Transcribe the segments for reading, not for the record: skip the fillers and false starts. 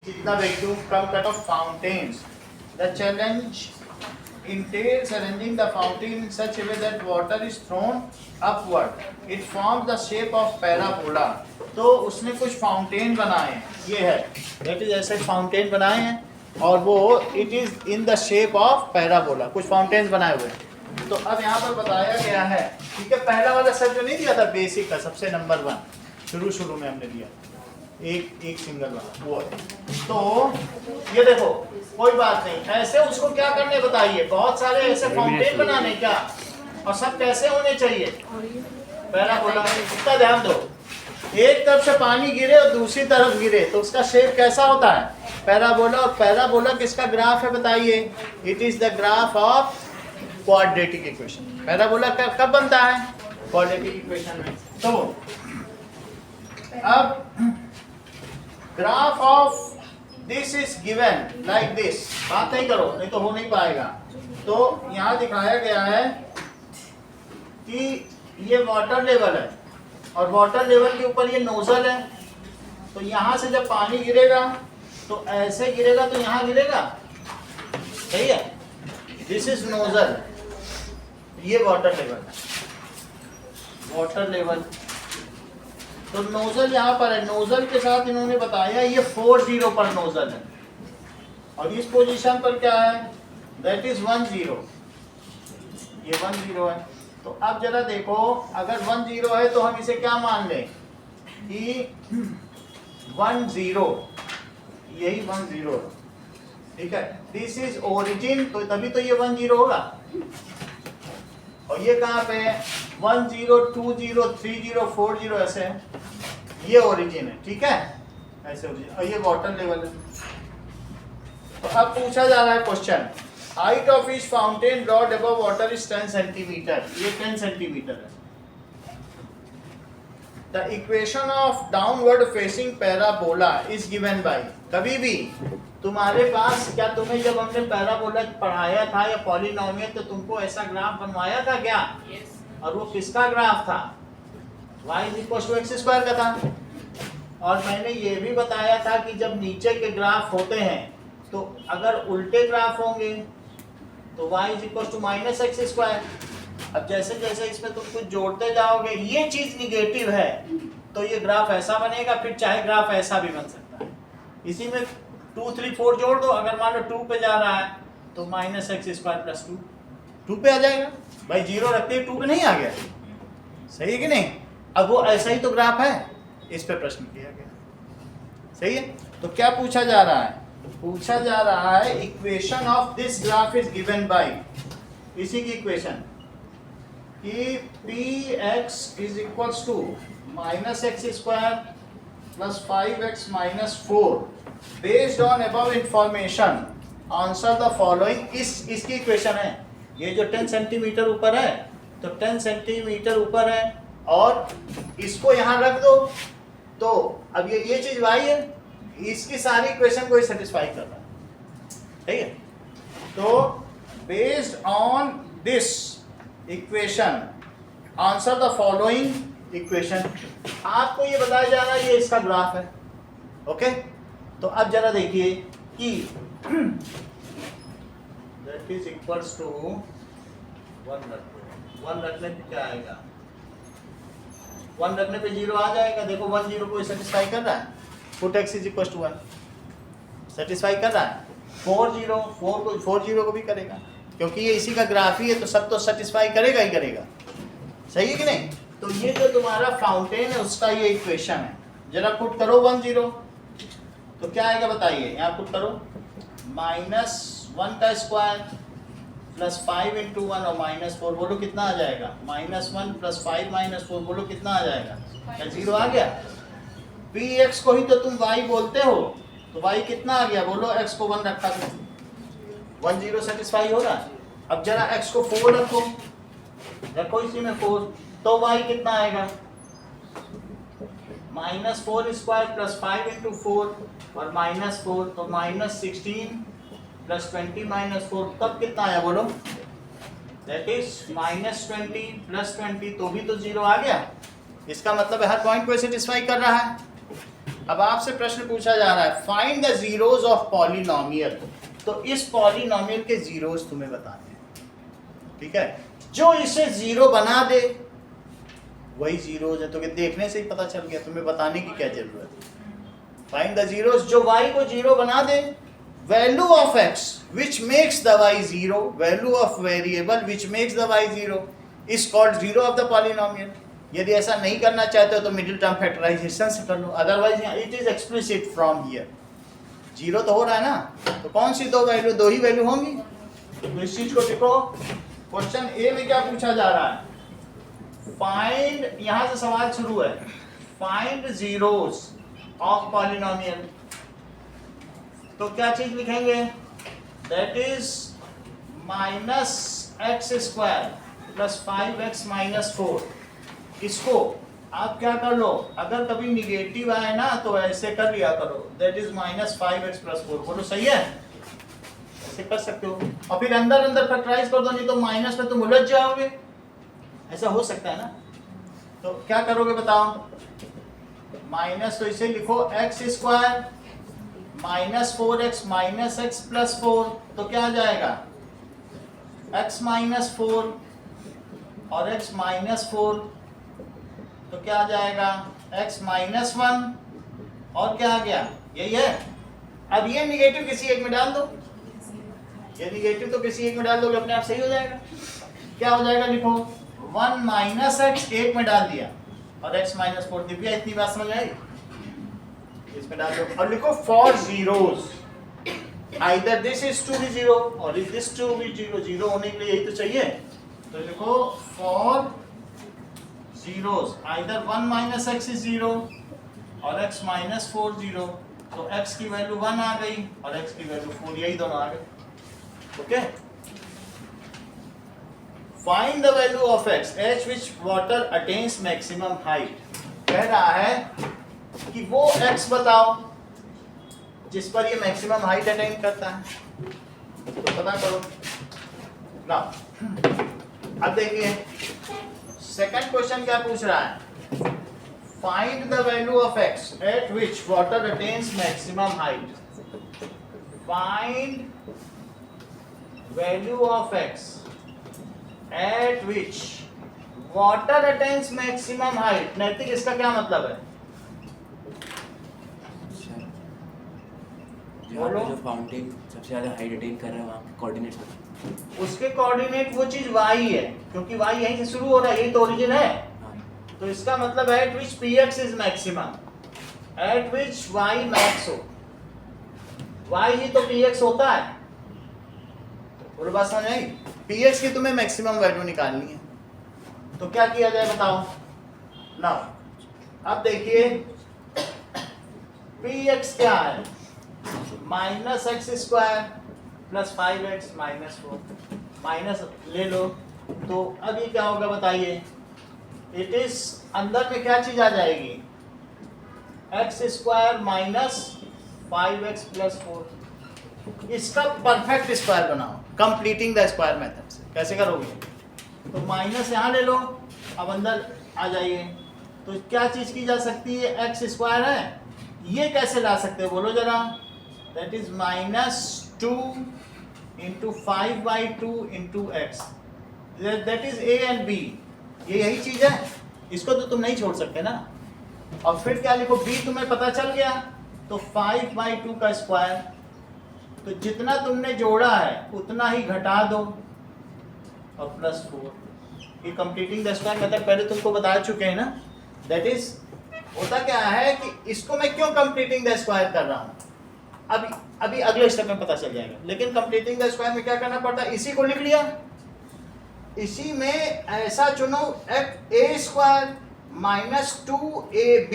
कितना vacuum come cut off fountains the challenge entails arranging the fountain in such a way that water is thrown upward. It forms the shape of parabola. तो उसने कुछ fountain बनाए हैं, ये है that is ऐसे fountain बनाए हैं और वो it is in the shape of parabola, कुछ फाउंटेन्स बनाए हुए हैं। तो अब यहाँ पर बताया गया है, ठीक है, पहला वाला सेट जो नहीं दिया था बेसिक का, सबसे नंबर 1 शुरू में हमने दिया एक सिंगल वाला वो है। तो ये देखो कोई बात नहीं, ऐसे उसको क्या करने बताइए, बहुत सारे ऐसे फाउंटेन बनाने क्या, और सब कैसे होने चाहिए, पैराबोला। इसका ध्यान दो, एक तरफ से पानी गिरे और दूसरी तरफ गिरे तो उसका शेप कैसा होता है, पैराबोला। और पैराबोला किसका ग्राफ है बताइए, it is the graph of quadratic equation. Parabola कब बनता है, क्वाड्रेटिक इक्वेशन में। तो अब graph of this is given like this, बात नहीं करो नहीं तो हो नहीं पाएगा। तो यहाँ दिखाया गया है कि ये वाटर लेवल है और वाटर लेवल के ऊपर ये नोजल है। तो यहाँ से जब पानी गिरेगा तो ऐसे गिरेगा, तो यहाँ गिरेगा, सही है, दिस इज नोजल, ये वाटर लेवल है, वाटर लेवल। तो नोजल यहाँ पर है, नोजल के साथ इन्होंने बताया ये 40 पर नोजल है और इस पोजीशन पर क्या है, दैट इज 10, ये 10 है। तो अब जरा देखो, अगर 10 है तो हम इसे क्या मान लें कि 10, यही 10 है, ठीक है, दिस इज ओरिजिन, तो तभी तो ये 10 होगा। और ये कहाँ पे है, 10, 20, 30, 40 ऐसे है, ये ओरिजिन है, ठीक है, ऐसे ओरिजिन, और ये वाटर लेवल है। तो अब पूछा जा रहा है question, height of each fountain broad above water is 10 centimetre, ये 10 सेंटीमीटर है। The equation of downward facing parabola is given by, कभी भी तुम्हारे पास, क्या तुम्हें जब हमने पैराबोला पढ़ाया था या पॉलिनोमियल तो तुमको ऐसा ग्राफ बनवाया था क्या? yes. और वो किसका ग्राफ था, y = x² का था। और मैंने ये भी बताया था कि जब नीचे के ग्राफ होते हैं तो अगर उल्टे ग्राफ होंगे तो y = -x²। अब जैसे जैसे इसमें तुम कुछ जोड़ते जाओगे, ये चीज निगेटिव है तो ये ग्राफ ऐसा बनेगा, फिर चाहे ग्राफ ऐसा भी बन सकता है। इसी में 2, 3, 4 जोड़ दो, अगर मान लो 2 पे जा रहा है तो -x² + 2 पे आ जाएगा। भाई 0 रखते ही 2 पे नहीं आ गया, सही है कि नहीं। अब वो ऐसा ही तो ग्राफ है, इस पे प्रश्न किया गया, सही है। तो क्या पूछा जा रहा है, पूछा जा रहा है equation of this graph is given bye, इसी की इक्वेशन कि px = -x² + 5x - 4 based on above information answer the following. इसकी इक्वेशन है, ये जो 10 सेंटीमीटर ऊपर है, तो 10 सेंटीमीटर ऊपर है और इसको यहाँ रख दो, तो अब ये चीज y है, इसकी सारी इक्वेशन को सेटिस्फाई कर रहा है, ठीक है। तो based on this equation answer the following equation, आपको ये बताया जा रहा है ये इसका ग्राफ है, ओके। तो अब जरा देखिए कि दैट इज इक्वल्स टू 1 रखने पे क्या आएगा, 1 रखने पे 0 आ जाएगा। देखो 10 को सेटिस्फाई कर रहा है, पुट x = 1 सेटिस्फाई कर रहा है, 40 को भी करेगा क्योंकि ये इसी का ग्राफ ही है, तो सब तो सेटिस्फाई करेगा ही करेगा, सही है कि नहीं। तो ये जो तुम्हारा फाउंटेन है उसका ये इक्वेशन है, जरा पुट करो 10, तो क्या आएगा बताइए, यहाँ पुट करो, -1 का स्क्वायर + 5 × 1 और -4, बोलो कितना आ जाएगा, -1 + 5 - 4, बोलो कितना आ जाएगा, क्या 0 आ गया। px को ही तो तुम y बोलते हो, तो y कितना आ गया, बोलो x को 1 रखा था, 10 सेटिस्फाई हो रहा है। अब जरा x को 4 रखो इसी में 4, तो y कितना आएगा, -4² + 5 × 4 और -4, तो -16 + 20 - 4, तब कितना आया बोलो, दैट इज -20 + 20, तो भी तो 0 आ गया। इसका मतलब है हर पॉइंट को सेटिस्फाई कर रहा है। अब आपसे प्रश्न पूछा जा रहा है find the zeros of polynomial. तो इस पॉलिनोमियल के जीरोस तुम्हें बताने हैं, ठीक है। जो इसे जीरो बना दे वही जीरोस है, तो देखने से ही पता चल गया, तुम्हें बताने की क्या जरूरत है। फाइंड द जीरोस, जो y को जीरो बना दे। Value of x which makes the y zero, value of variable which makes the y zero is called zero of the polynomial। यदि ऐसा नहीं करना चाहते हो तो मिडिल टर्म फैक्टराइजेशन से कर लो, otherwise it is explicit from here. Zero तो हो रहा है ना, तो कौन सी दो वैल्यू, दो ही वैल्यू होंगी। तो इस चीज को देखो, क्वेश्चन ए में क्या पूछा जा रहा है, फाइंड, यहां से सवाल शुरू है, फाइंड जीरोस ऑफ पॉलिनोमियल। तो क्या चीज लिखेंगे, that is minus x square plus 5x minus 4। इसको आप क्या कर लो, अगर कभी निगेटिव आए ना तो ऐसे कर लिया करो, that is minus 5x plus 4। बोलो सही है, ऐसे कर सकते हो। और फिर अंदर अंदर फैक्टराइज कर दो, नहीं तो माइनस में तुम उलझ जाओगे, ऐसा हो सकता है ना। तो क्या करोगे बताओ, माइनस, तो इसे लिखो x square minus 4x minus x plus 4। तो क्या आ जाएगा, x माइनस 4 और x माइनस 4, तो क्या आ जाएगा x माइनस 1 और क्या आ गया, यही है। अब ये निगेटिव किसी एक में डाल दो, ये निगेटिव तो किसी एक में डाल दोगे अपने आप सही हो जाएगा। क्या हो जाएगा, लिखो 1 माइनस एक्स एक में डाल दिया और x माइनस 4 दिव्या, इतनी बात समझ आई, इसमें डाल दो। और लिखो for zeros, either this is to be zero or is this to be zero, zero होने के लिए यही तो चाहिए। तो लिखो for zeros either 1 minus x is zero or x minus 4 जीरो। तो x की वैल्यू 1 आ गई और x की वैल्यू 4, यही दोनों आ गए। Okay, find the value of x at which water attains maximum height. कह रहा है कि वो x बताओ जिस पर ये मैक्सिमम हाइट अटेन करता है, तो पता करो ना। अब देखिए सेकंड क्वेश्चन क्या पूछ रहा है, find the value of x at which water attains maximum height. Find value of x at which water attains maximum height. नैतिक, इसका क्या मतलब है, जो फाउंटेन सबसे ज्यादा हाइट अटेन कर रहा है वहाँ कोऑर्डिनेट्स, उसके कोऑर्डिनेट वो चीज y है, क्योंकि y यहीं से शुरू हो रहा है, यही तो ओरिजिन है। तो इसका मतलब है eight which px is maximum, eight which y max हो, y ही तो px होता है। बोलो बात समझ आई, px की तुम्हें मैक्सिमम वैल्यू निकालनी है, तो क्या किया जाए बताओ ना। अब देखिए px क्या है, minus x square plus 5x minus 4, minus ले लो। तो अब ये क्या होगा बताइए, इट इज अंदर में क्या चीज आ जाएगी, x square minus 5x plus 4। इसका परफेक्ट स्क्वायर बनाओ, कंप्लीटिंग द स्क्वायर मेथड से। कैसे करोगे, तो माइनस यहाँ ले लो, अब अंदर आ जाइए। तो क्या चीज की जा सकती है, एक्स स्क्वायर है, ये कैसे ला सकते हो बोलो जरा, that is minus 2 into 5/2 into x, that is A and B. ये यही चीज है, इसको तो तुम नहीं छोड़ सकते ना। और फिर क्या लिखो, बी तुम्हें पता चल गया, तो 5/2 का स्क्वायर, तो जितना तुमने जोड़ा है उतना ही घटा दो और प्लस 4। ये कंप्लीटिंग द स्क्वायर मेथड पहले तुमको बता चुके हैं ना। दैट इज, होता क्या है कि इसको मैं क्यों कंप्लीटिंग द स्क्वायर कर रहा हूँ, अभी अगले स्टेप में पता चल जाएगा। लेकिन कंप्लीटिंग द स्क्वायर में क्या करना पड़ता है, इसी को लिख लिया, इसी में ऐसा चुनो a square minus 2ab,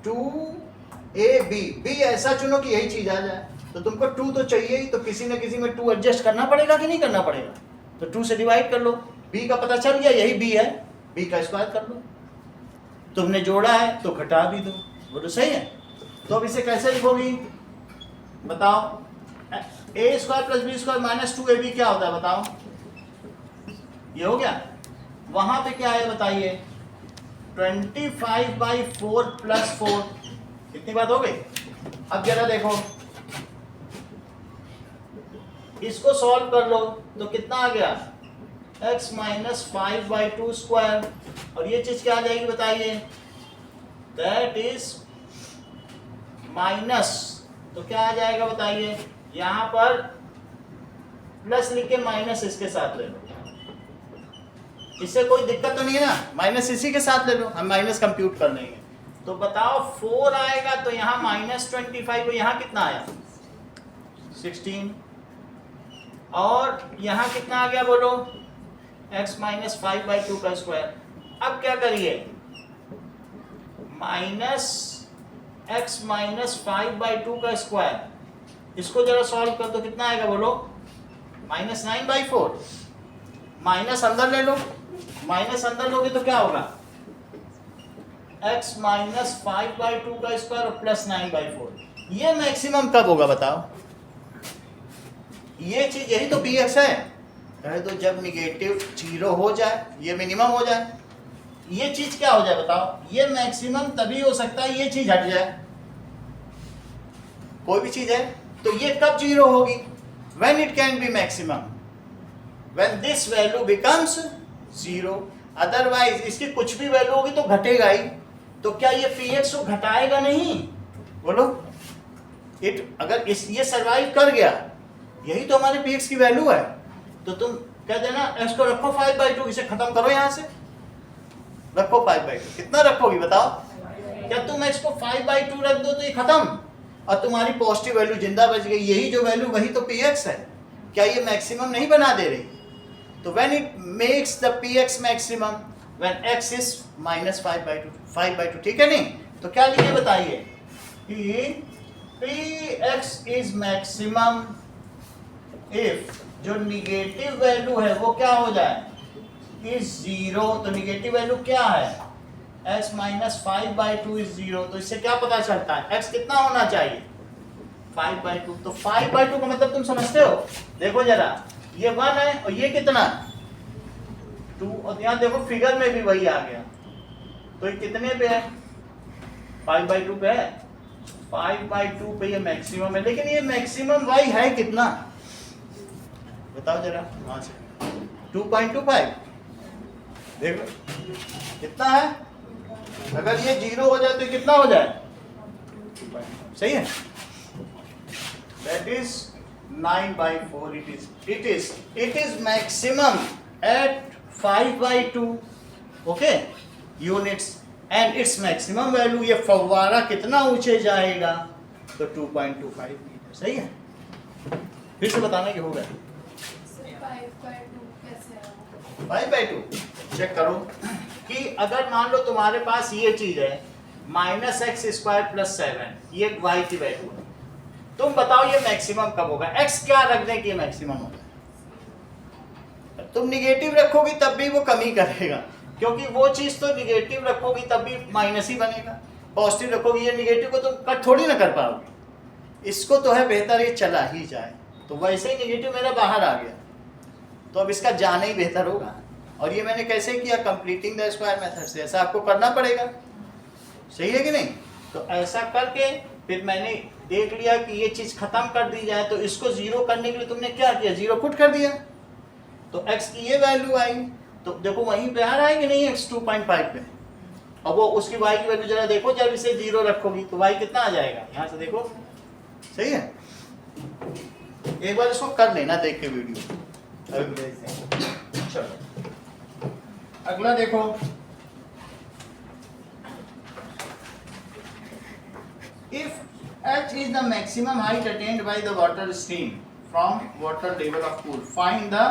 2ab, b ऐसा चुनो कि यही चीज आ जाए। तो तुमको 2 तो चाहिए ही, तो किसी न किसी में 2 एडजस्ट करना पड़ेगा कि नहीं करना पड़ेगा। तो 2 से डिवाइड कर लो, b का पता चल गया, यही b है, b का स्क्वायर कर लो। तुमने जोड़ा है तो घटा भी दो, वो तो सही है। तो अब इसे कैसे लिखोगी बताओ, a square plus b square minus 2ab क्या होता है बताओ, ये हो गया। वहां पे क्या है बताइए, 25/4 प्लस 4, कितनी बात हो गई? अब जरा देखो, इसको सॉल्व कर लो तो कितना आ गया, x माइनस 5/2 स्क्वायर, और ये चीज क्या आ जाएगी बताइए, दैट इज माइनस, तो क्या आ जाएगा बताइए, यहां पर प्लस लिख के माइनस इसके साथ ले लो, इससे कोई दिक्कत तो नहीं है ना, माइनस इसी के साथ ले लो, हम माइनस कंप्यूट कर लेंगे। तो बताओ 4 आएगा तो यहाँ -25, यहाँ कितना आया 16, और यहाँ कितना आ गया बोलो, x माइनस 5/2 का स्क्वायर। अब क्या करिए, माइनस x माइनस 5/2 का स्क्वायर, इसको जरा सॉल्व कर तो कितना आएगा बोलो, -9/4, माइनस अंदर ले लो, माइनस अंदर लोगे तो क्या होगा, x माइनस 5/2 का स्क्वायर और प्लस 9/4। ये मैक्सिमम कब होगा बताओ, ये चीज, यही तो px है, कहे तो जब निगेटिव 0 हो जाए, ये मिनिमम हो जाए, ये चीज क्या हो जाए बताओ, ये मैक्सिमम तभी हो सकता है ये चीज हट जाए, कोई भी चीज है तो ये कब 0 होगी, when it can be maximum, when this value becomes 0, otherwise इसकी कुछ भी वैल्यू होगी तो घटेगा ही, तो क्या ये px को घटाएगा नहीं, बोलो, अगर ये सर्वाइव कर गया, यही तो हमारे px की वैल्यू है, तो तुम कह देना x को रखो 5/2, इसे खत्म करो यहां से, रखो 5/2, कितना रखोगी बताओ, क्या तुम x को 5/2 रख दो तो ये खत्म, और तुम्हारी पॉजिटिव वैल्यू जिंदा बच गई, यही जो वैल्यू वही तो px है, क्या ये मैक्सिमम नहीं बना दे रही, तो when it makes the px maximum when x is minus 5/2, ठीक है नहीं, तो क्या लिखे बताइए कि px is maximum if जो निगेटिव वैल्यू है वो क्या हो जाए, is 0, तो निगेटिव वैल्यू क्या है, x माइनस 5/2 is 0, तो इससे क्या पता चलता है x कितना होना चाहिए 5/2, तो 5/2 का मतलब तुम समझते हो, देखो जरा, ये 1 है और ये कितना 2, और यहाँ देखो फिगर में भी वही आ गया, तो ये कितने पे है 5/2 पे है, 5/2 पे ये मैक्सिमम है, लेकिन ये मैक्सिमम y है कितना बताओ जरा, वहां से 2.25, देखो कितना है, अगर ये 0 हो जाए तो कितना हो जाए, सही है, that is 9/4, it is maximum at 5/2, okay units, and its maximum value, ये फव्वारा कितना ऊंचे जाएगा, तो 2.25 मीटर, सही है, फिर से बताना कि होगा 5/2, चेक करो कि अगर मान लो तुम्हारे पास ये चीज है -x² + 7, ये y की वैल्यू है, तुम बताओ ये मैक्सिमम कब होगा, x क्या रखने की मैक्सिमम होगा, तुम निगेटिव रखोगी तब भी वो कमी करेगा, क्योंकि वो चीज तो निगेटिव रखोगी तब भी माइनस ही बनेगा, पॉजिटिव रखोगी ये निगेटिव को तुम कट थोड़ी ना कर पाओगे, इसको तो है बेहतर ये चला ही जाए, तो वैसे ही निगेटिव मेरा बाहर आ गया, तो अब इसका जाना ही बेहतर होगा, और ये मैंने कैसे किया, कंप्लीटिंग द स्क्वायर मेथड से, ऐसा आपको करना पड़ेगा, सही है कि नहीं, तो ऐसा करके फिर मैंने देख लिया कि ये चीज खत्म कर दी जाए, तो इसको 0 करने के लिए तुमने क्या किया, 0 पुट कर दिया, तो x की ये वैल्यू आई, तो देखो वहीं पे आ रहा है कि नहीं x 2.5 पे, अब वो उसकी y की वैल्यू जरा देखो, जब इसे 0 रखोगी तो y कितना आ जाएगा, यहाँ से देखो, सही है, एक बार इसको कर लेना देख के वीडियो, चलो अगला देखो, if h is the maximum height attained by the water stream from water level of pool, find the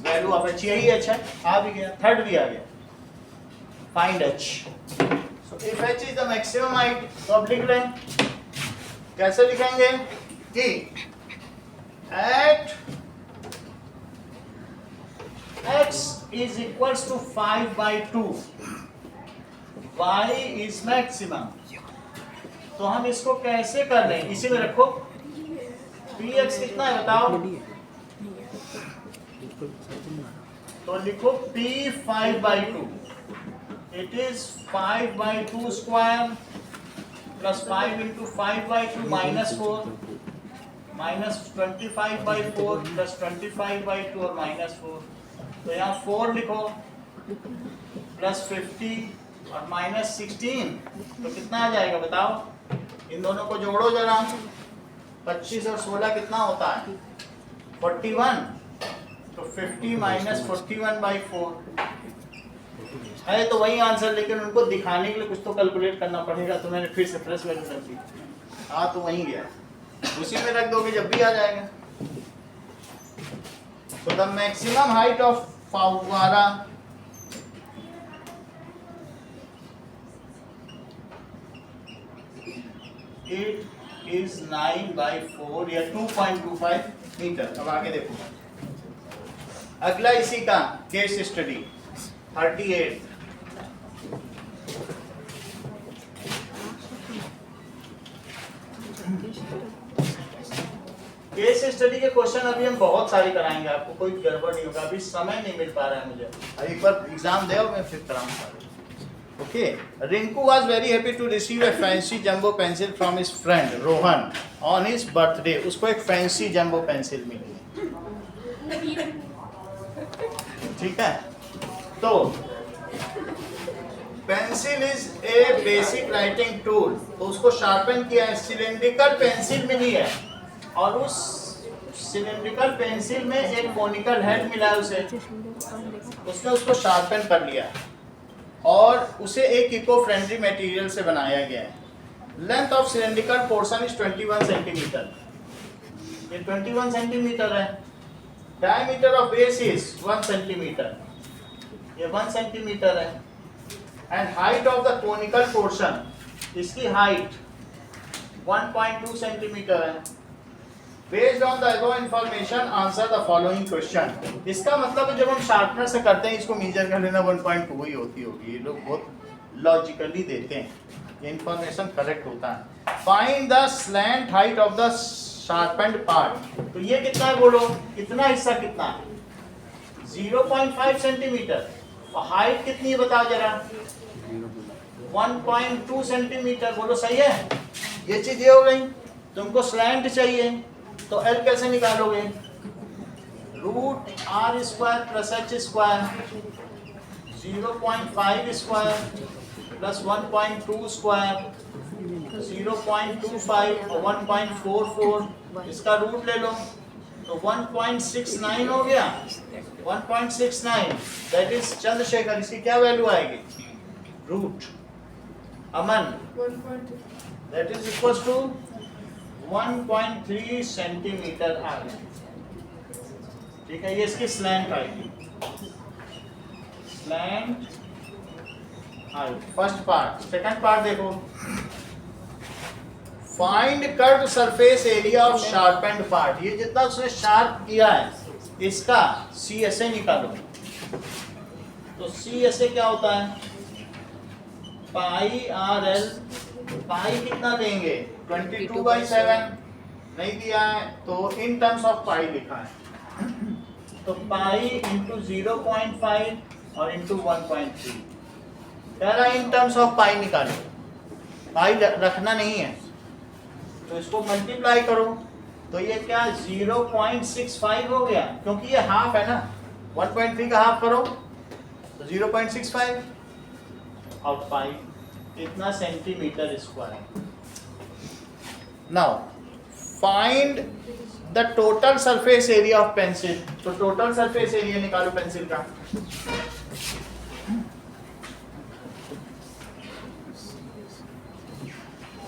value of h, यही h है, आ भी गया, थर्ड भी आ गया, find h, so if h is the maximum height, तो अब लिख लें, कैसे लिखेंगे कि at x is equals to 5/2, y is maximum, तो हम इसको कैसे कर रहे हैं, इसी में रखो, px कितना है बताओ, तो लिखो p 5/2, it is 5/2 square plus 5 into 5/2 minus 4 minus 25/4 plus 25/2 और माइनस 4, तो यहाँ 4 लिखो प्लस 50 और माइनस 16, तो कितना आ जाएगा बताओ? इन दोनों को जोड़ो जरा, 25 और 16 कितना होता है? 41, तो 50 माइनस 41/4 है तो वही आंसर, लेकिन उनको दिखाने के लिए कुछ तो कैलकुलेट करना पड़ेगा, तो मैंने फिर से प्लस वैल्यू कर दी। हाँ तो वही गया, उसी में रख दोगे जब भी आ जाएगा। तो द मैक्सिमम हाइट ऑफ फव्वारा इट इज 9/4 या 2.25 मीटर। अब आगे देखो, अगला इसी का केस स्टडी 38। केस स्टडी के क्वेश्चन अभी हम बहुत सारे कराएंगे, आपको कोई गड़बड़ नहीं होगा, अभी समय नहीं मिल पा रहा है मुझे, एक बार एग्जाम दे मैं फिर कराऊंगा। Okay, Rinku was very happy to receive a fancy jumbo pencil from his friend Rohan on his birthday. उसको एक फैंसी जंबो पेंसिल मिली है, ठीक है। तो pencil is a basic writing tool, तो उसको शार्पन किया है, सिलिंड्रिकल पेंसिल मिली है और उस सिलिंड्रिकल पेंसिल में एक कोनिकल हेड मिला है उसे, उसने उसको शार्पन कर लिया और उसे एक इको फ्रेंडली मटेरियल से बनाया गया है। Length of cylindrical portion is 21 centimetre, ये 21 सेंटीमीटर है। Diameter of base is 1 centimetre, ये 1 सेंटीमीटर है। And height of the conical portion, इसकी हाइट 1.2 सेंटीमीटर है। Based on the above information, answer the following question। इसका मतलब है जब हम शार्पनर से करते हैं इसको मेजर कर लेना 1.2 ही होती होगी, ये लोग बहुत लॉजिकली देते हैं, ये इंफॉर्मेशन करेक्ट होता है। Find the slant height of the sharpened part, तो ये कितना है बोलो, कितना हिस्सा कितना है? 0.5 सेंटीमीटर, और हाइट कितनी है बताओ जरा? 1.2 सेंटीमीटर, बोलो सही है? ये चीज ये हो गई। तुमको स्लैंट चाहिए तो L कैसे निकालोगे? √r² plus h² 0.5 square plus 1.2 square 0.25 और 1.44, इसका रूट ले लो तो 1.69 हो गया। 1.69 दैट इज चंद्रशेखर, इसकी क्या वैल्यू आएगी? रूट अमन that is equal to 1.3 centimetre आ गया, ठीक है। ये इसकी स्लैंट आएगी, slant height, first part. Second part देखो, find curved surface area of sharpened part, ये जितना उसने शार्प किया है इसका CSA निकालो। तो CSA क्या होता है? पाई RL, पाई कितना देंगे? 22/7 नहीं दिया है तो इन टर्म्स ऑफ पाई लिखा है, तो पाई इंटू 0.5 और इंटू 1.3, कह रहा है इन टर्म्स ऑफ पाई निकालो, पाई रखना नहीं है तो इसको मल्टीप्लाई करो, तो ये क्या 0.65 हो गया, क्योंकि ये हाफ है ना, 1.3 का हाफ करो तो 0.65 और पाई इतना centimetre square. Now find the total surface area of pencil, तो टोटल सरफेस एरिया निकालो पेंसिल का।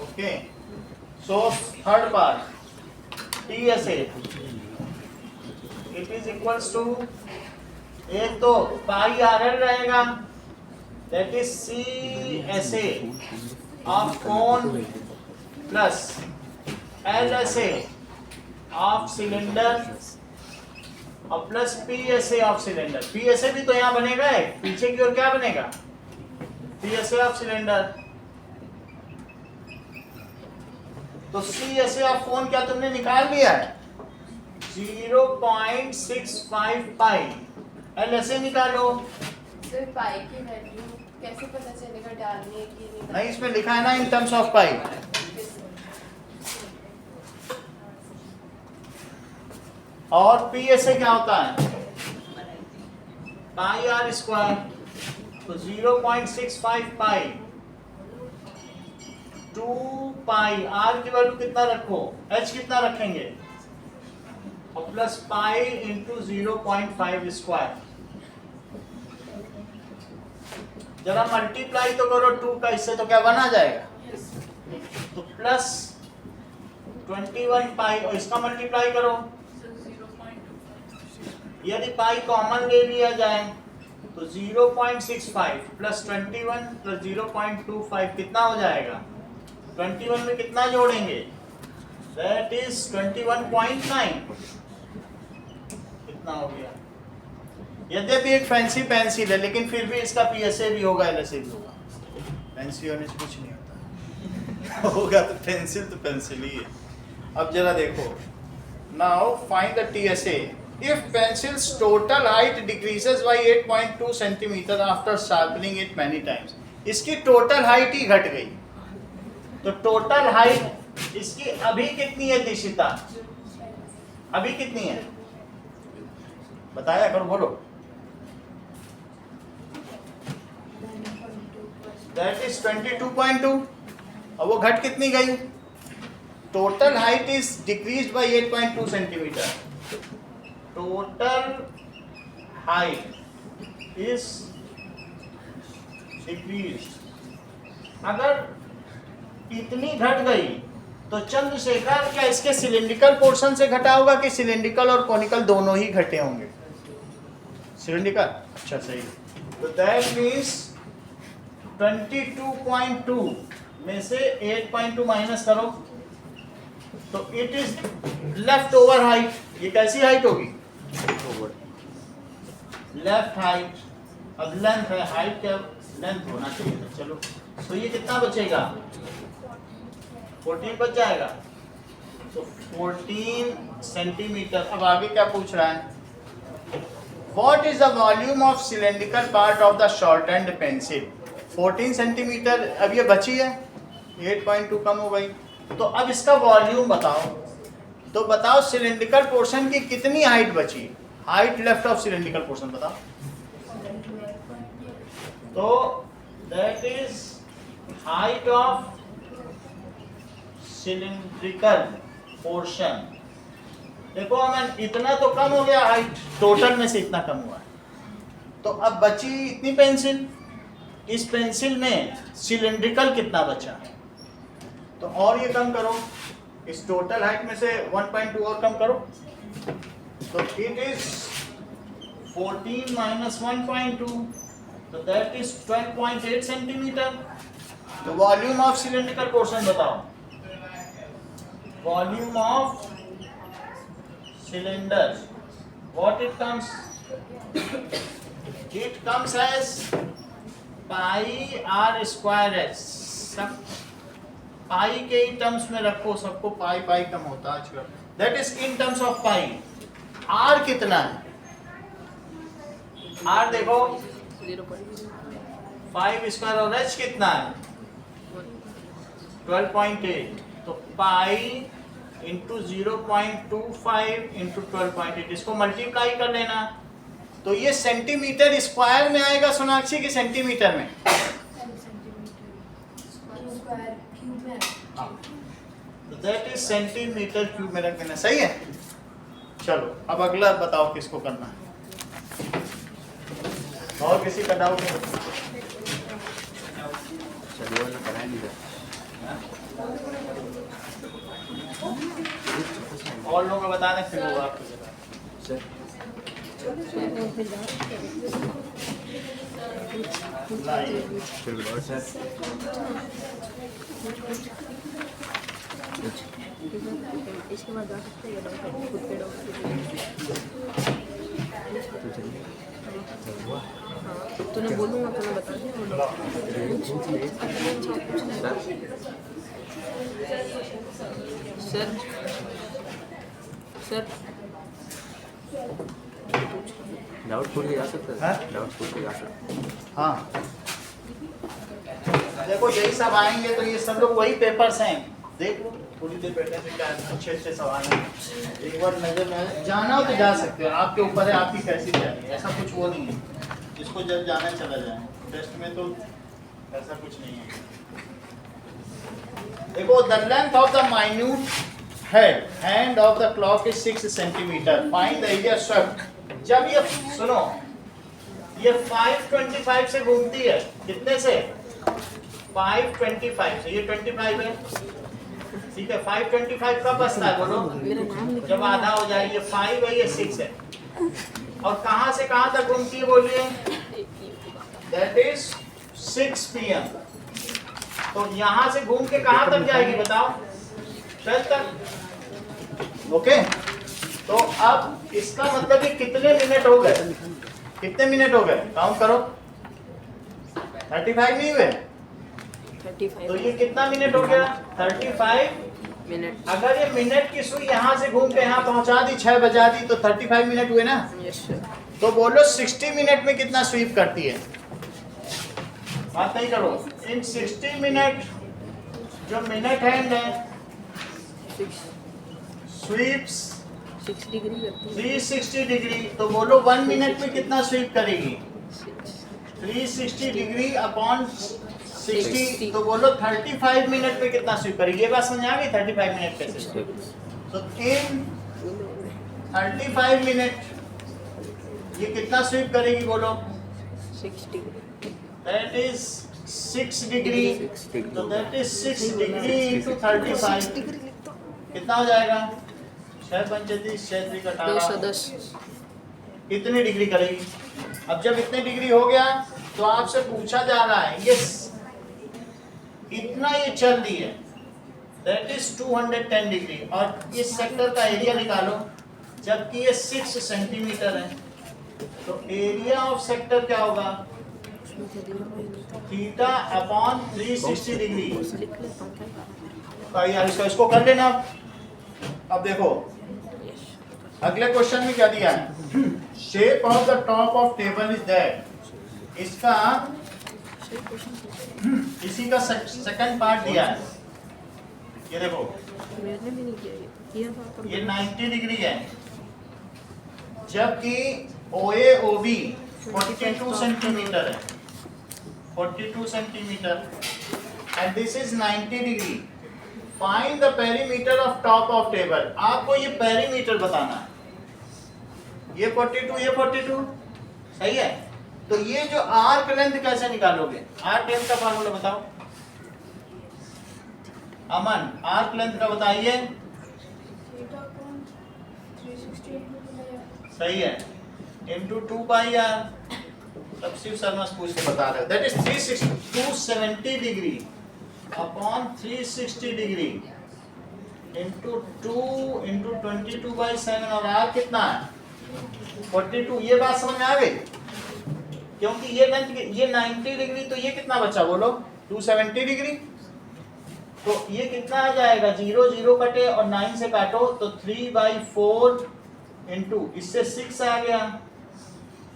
Okay, so third part TSA it is equals to, एक तो पाई RL रहेगा that is CSA of cone plus LSA of cylinder और plus PSA of cylinder. PSA भी तो यहाँ बनेगा, पीछे की ओर क्या बनेगा? PSA of cylinder. तो CSA ऑफ कोन क्या तुमने निकाल लिया है? 0.65 पाई। LSA निकालो, सिर्फ पाई की वैल्यू कैसे पता चलेगा डालने की नहीं, इसमें लिखा है ना इन टर्म्स ऑफ पाई। और पी ऐसे क्या होता है, पाई आर स्क्वायर, तो 0.65 पाई 2 पाई आर की वैल्यू कितना रखो, एच कितना रखेंगे, और प्लस पाई इंटू 0.5 स्क्वायर। जरा मल्टीप्लाई तो करो 2 का इससे, तो क्या 1 आ जाएगा, तो प्लस 21 पाई, और इसका मल्टीप्लाई करो, यदि पाई कॉमन ले लिया जाए तो 0.65 प्लस 21 प्लस 0.25 कितना हो जाएगा, 21 में कितना जोड़ेंगे, दैट इज 21.9, कितना हो गया। यद्यपि एक फैंसी पेंसिल है, लेकिन फिर भी इसका पीएसए भी होगा, एलएसए भी होगा, फैंसी होने से कुछ नहीं होता होगा तो पेंसिल ही है। अब जरा देखो, now find the TSA if pencil's total height decreases by 8.2 centimeter after sharpening it many times। इसकी टोटल हाइट ही घट गई, तो टोटल हाइट इसकी अभी कितनी है दिशिता, अभी कितनी है बताया करो, बोलो। दैट इज 22.2, और वो घट कितनी गई, total height is decreased bye 8.2 centimetre, total height is decreased। अगर इतनी घट गई तो चंद्रशेखर क्या इसके सिलिंड्रिकल पोर्शन से घटा होगा कि सिलिंड्रिकल और कॉनिकल दोनों ही घटे होंगे, सिलिंड्रिकल, अच्छा सही। तो दैट मीन्स 22.2 में से 8.2 माइनस करो, तो it is left over height, ये कैसी हाइट होगी, लेफ्ट हाइट। अब लेंथ है, हाइट क्या लेंथ होना चाहिए था, चलो तो ये कितना बचेगा, 14 बच जाएगा, तो 14 सेंटीमीटर। अब आगे क्या पूछ रहा है, what is the volume of cylindrical part of the short and pencil. 14 centimetre, अब ये बची है, 8.2 कम हो गई, तो अब इसका वॉल्यूम बताओ, तो बताओ सिलिंड्रिकल पोर्शन की कितनी हाइट बची, height left of cylindrical portion बताओ, तो that is height of cylindrical portion. देखो हमें इतना तो कम हो गया हाइट, टोटल में से इतना कम हुआ है, तो अब बची इतनी पेंसिल, इस पेंसिल में सिलिंड्रिकल कितना बचा, तो और ये कम करो, इस टोटल हाइट में से 1.2 और कम करो, तो इट इज 14 माइनस 1.2, तो दैट इज 12.8 सेंटीमीटर। तो वॉल्यूम ऑफ सिलिंड्रिकल पोर्शन बताओ, volume of cylinder, what it comes, it comes as pi r square h. सब पाई के ही टर्म्स में रखो, सबको पाई पाई कम होता है आजकल, that is in terms of pi. R कितना है, आर देखो 5 स्क्वायर, और एच कितना है 12.8, तो पाई इंटू 0.25 इंटू 12.8, इसको मल्टीप्लाई कर लेना, तो ये सेंटीमीटर स्क्वायर में आएगा सोनाक्षी की सेंटीमीटर में, तो दैट इज सेंटीमीटर क्यूब में रख देना, सही है। चलो अब अगला बताओ किसको करना है, और किसी का डाउट है, और लोगों को बता दें फिर वो आपको सर। इसके बाद जा सकते हैं खुद पे तूने बोलूँगा तो मैं बता दूँगा। सर सर डाउट पूछ के जा सकते हाँ? हैं, डाउट पूछ के जा सकते हैं। हाँ देखो यही सब आएंगे तो ये सब लोग वही पेपर्स हैं, देख लो थोड़ी देर बैठने से क्या अच्छे अच्छे सवाल हैं, एक बार नजर में जाना हो तो जा सकते हो, आपके ऊपर है आपकी कैसी तैयारी है, ऐसा कुछ वो नहीं है, जिसको जब जाना है चला जाए, टेस्ट में तो ऐसा कुछ नहीं है। देखो the length of the minute hand of the clock is 6 centimetre, find the area swept. जब ये सुनो ये 525 से घूमती है, कितने से? 525 से, ये 25 है, ठीक है, 525 कब बचता है बोलो? मेरा नाम लिख जब आधा हो जाए, ये 5 है ये 6 है, और कहां से कहां तक घूमती है बोलिए? That is 6 PM। तो यहां से घूम के कहां तक जाएगी बताओ? 12 तक। ओके, तो अब इसका मतलब ये कितने मिनट हो गए? कितने मिनट हो गए? काउंट करो। 35 नहीं हुए? 35 तो ये कितना मिनट हो गया? 35 मिनट। अगर ये मिनट की सुई यहाँ से घूम के यहाँ पहुंचा दी, 6 बजा दी, तो 35 मिनट हुए ना? Yes sir. तो बोलो 60 मिनट में कितना स्वीप करती है? बात नहीं करो। इन 60 मिनट जो मिनट हैंड है 6 स्वीप्स 6 डिग्री करती है। 360 डिग्री, तो बोलो 1 मिनट में कितना स्वीप करेगी? 6 360 डिग्री अपॉन 60, तो बोलो 35 मिनट में कितना स्वीप करेगी? ये बात समझ आ गई 35 मिनट कैसे? तो इन 35 मिनट ये कितना स्वीप करेगी बोलो? 6 डिग्री। दैट इज 6 डिग्री, तो दैट इज 6 डिग्री इंटू 35 कितना हो जाएगा? 6 35 6 3 18 210। इतनी डिग्री करेगी। अब जब इतने डिग्री हो गया तो आपसे पूछा जा रहा है ये इतना ये चल रही है, दैट इज 210 डिग्री, और इस सेक्टर का एरिया निकालो, जबकि ये 6 सेंटीमीटर है, तो एरिया ऑफ सेक्टर क्या होगा? Theta upon 360 degree. यार इसको कर लेना। अब देखो अगले क्वेश्चन में क्या दिया है? Shape of the top of table is that, इसका इसी का सेकंड पार्ट दिया है, ये देखो मैंने भी नहीं किया था। ये 90 डिग्री है, जबकि OAOB 42 सेंटीमीटर है, 42 centimetre, and this is 90 degree. Find the perimeter of top of table. आपको ये पेरीमीटर बताना है, ये 42 ये 42 सही है, तो ये जो आर्क लेंथ कैसे निकालोगे? आर्क लेंथ का फार्मूला बताओ अमन, आर्क लेंथ का बताइए। सही है, इंटू 2 पाई आर, तब शिव शर्मा पूछ के बता रहे हो, that is 270 degree upon 360 degree into 2 into 22/7, और आर कितना है? 42। ये बात समझ में आ गई? क्योंकि ये लेंथ ये 90 डिग्री, तो ये कितना बचा बोलो? 270 डिग्री, तो ये कितना आ जाएगा? 0 0 कटे और 9 से काटो तो 3/4 इंटू इससे 6 आ गया,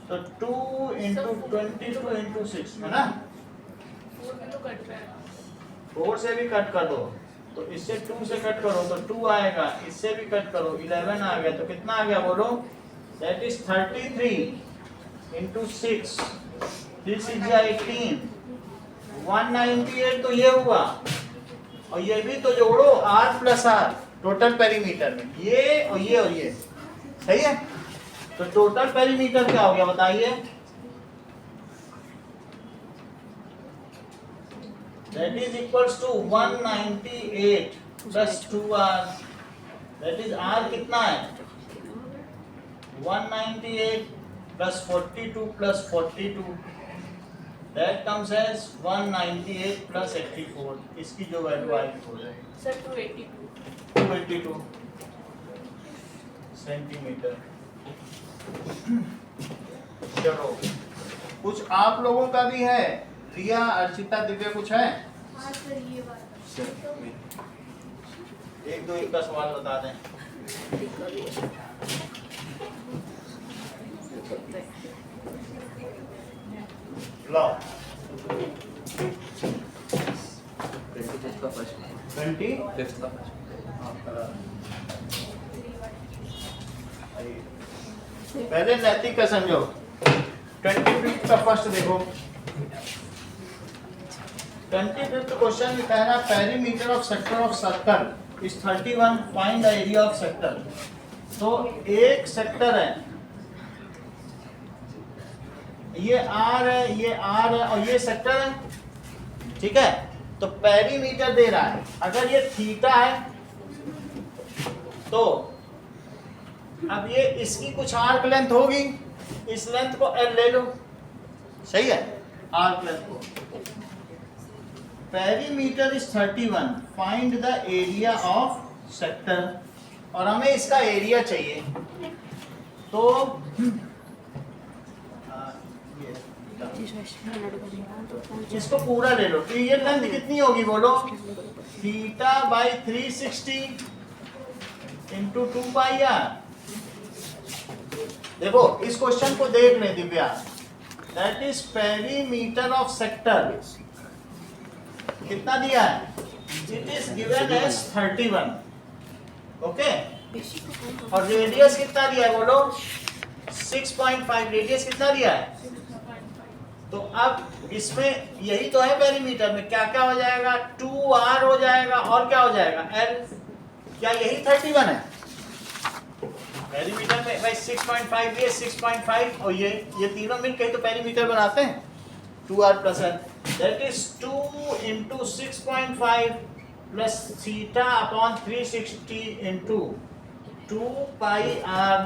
तो 2 इंटू 22 इंटू 6 है ना? 4 से भी कट कर दो, तो इससे 2 से कट करो तो 2 आएगा, इससे भी कट करो 11 आ गया, तो कितना आ गया बोलो? दैट इज 33 इंटू 6, 3 6 18, 198 तो ये हुआ, और ये भी तो जोड़ो R plus R total perimeter में, ये और ये और ये, सही है? तो टोटल पेरीमीटर क्या हो गया बताइए? That is equals to 198 plus 2R, दैट इज R कितना है? 198 plus 42 plus 42, that comes as 198 plus 84, इसकी जो वैल्यू आएगी हो जाएगी सर 282 सेंटीमीटर। चलो कुछ आप लोगों का भी है, रिया अर्चिता दिव्या कुछ है? एक दो एक का सवाल बता दें। लो 5th का पहले नैतिक का समझो। 25th का फर्स्ट देखो। 25th क्वेश्चन में कह रहा perimeter of sector of circle is 31, find the area of sector. तो एक सेक्टर है, ये आर है, ये आर है और ये सेक्टर है, ठीक है। तो पेरीमीटर दे रहा है, अगर ये थीटा है तो अब ये इसकी कुछ आर्क लेंथ होगी, इस लेंथ को एल ले लो, सही है, आर्क लेंथ को। Perimeter is 31, find the area of sector, और हमें इसका एरिया चाहिए। तो इसको पूरा ले लो, तो ये लेंथ कितनी होगी बोलो, theta by 360 into 2 pi r. देखो इस क्वेश्चन को देख ले Divya, that is perimeter of sector कितना दिया है, it is given as 31, okay. और रेडियस कितना दिया है बोलो, 6.5, रेडियस कितना दिया है। तो अब इसमें यही तो है पेरीमीटर में, क्या क्या हो जाएगा, 2r हो जाएगा और क्या हो जाएगा l, क्या यही 31 है पेरीमीटर में भाई। 6.5 ये 6.5 और ये तीनों मिलकर तो पेरीमीटर बनाते हैं, 2r plus l, that is 2 into 6.5 plus theta upon 360 into 2 pi r,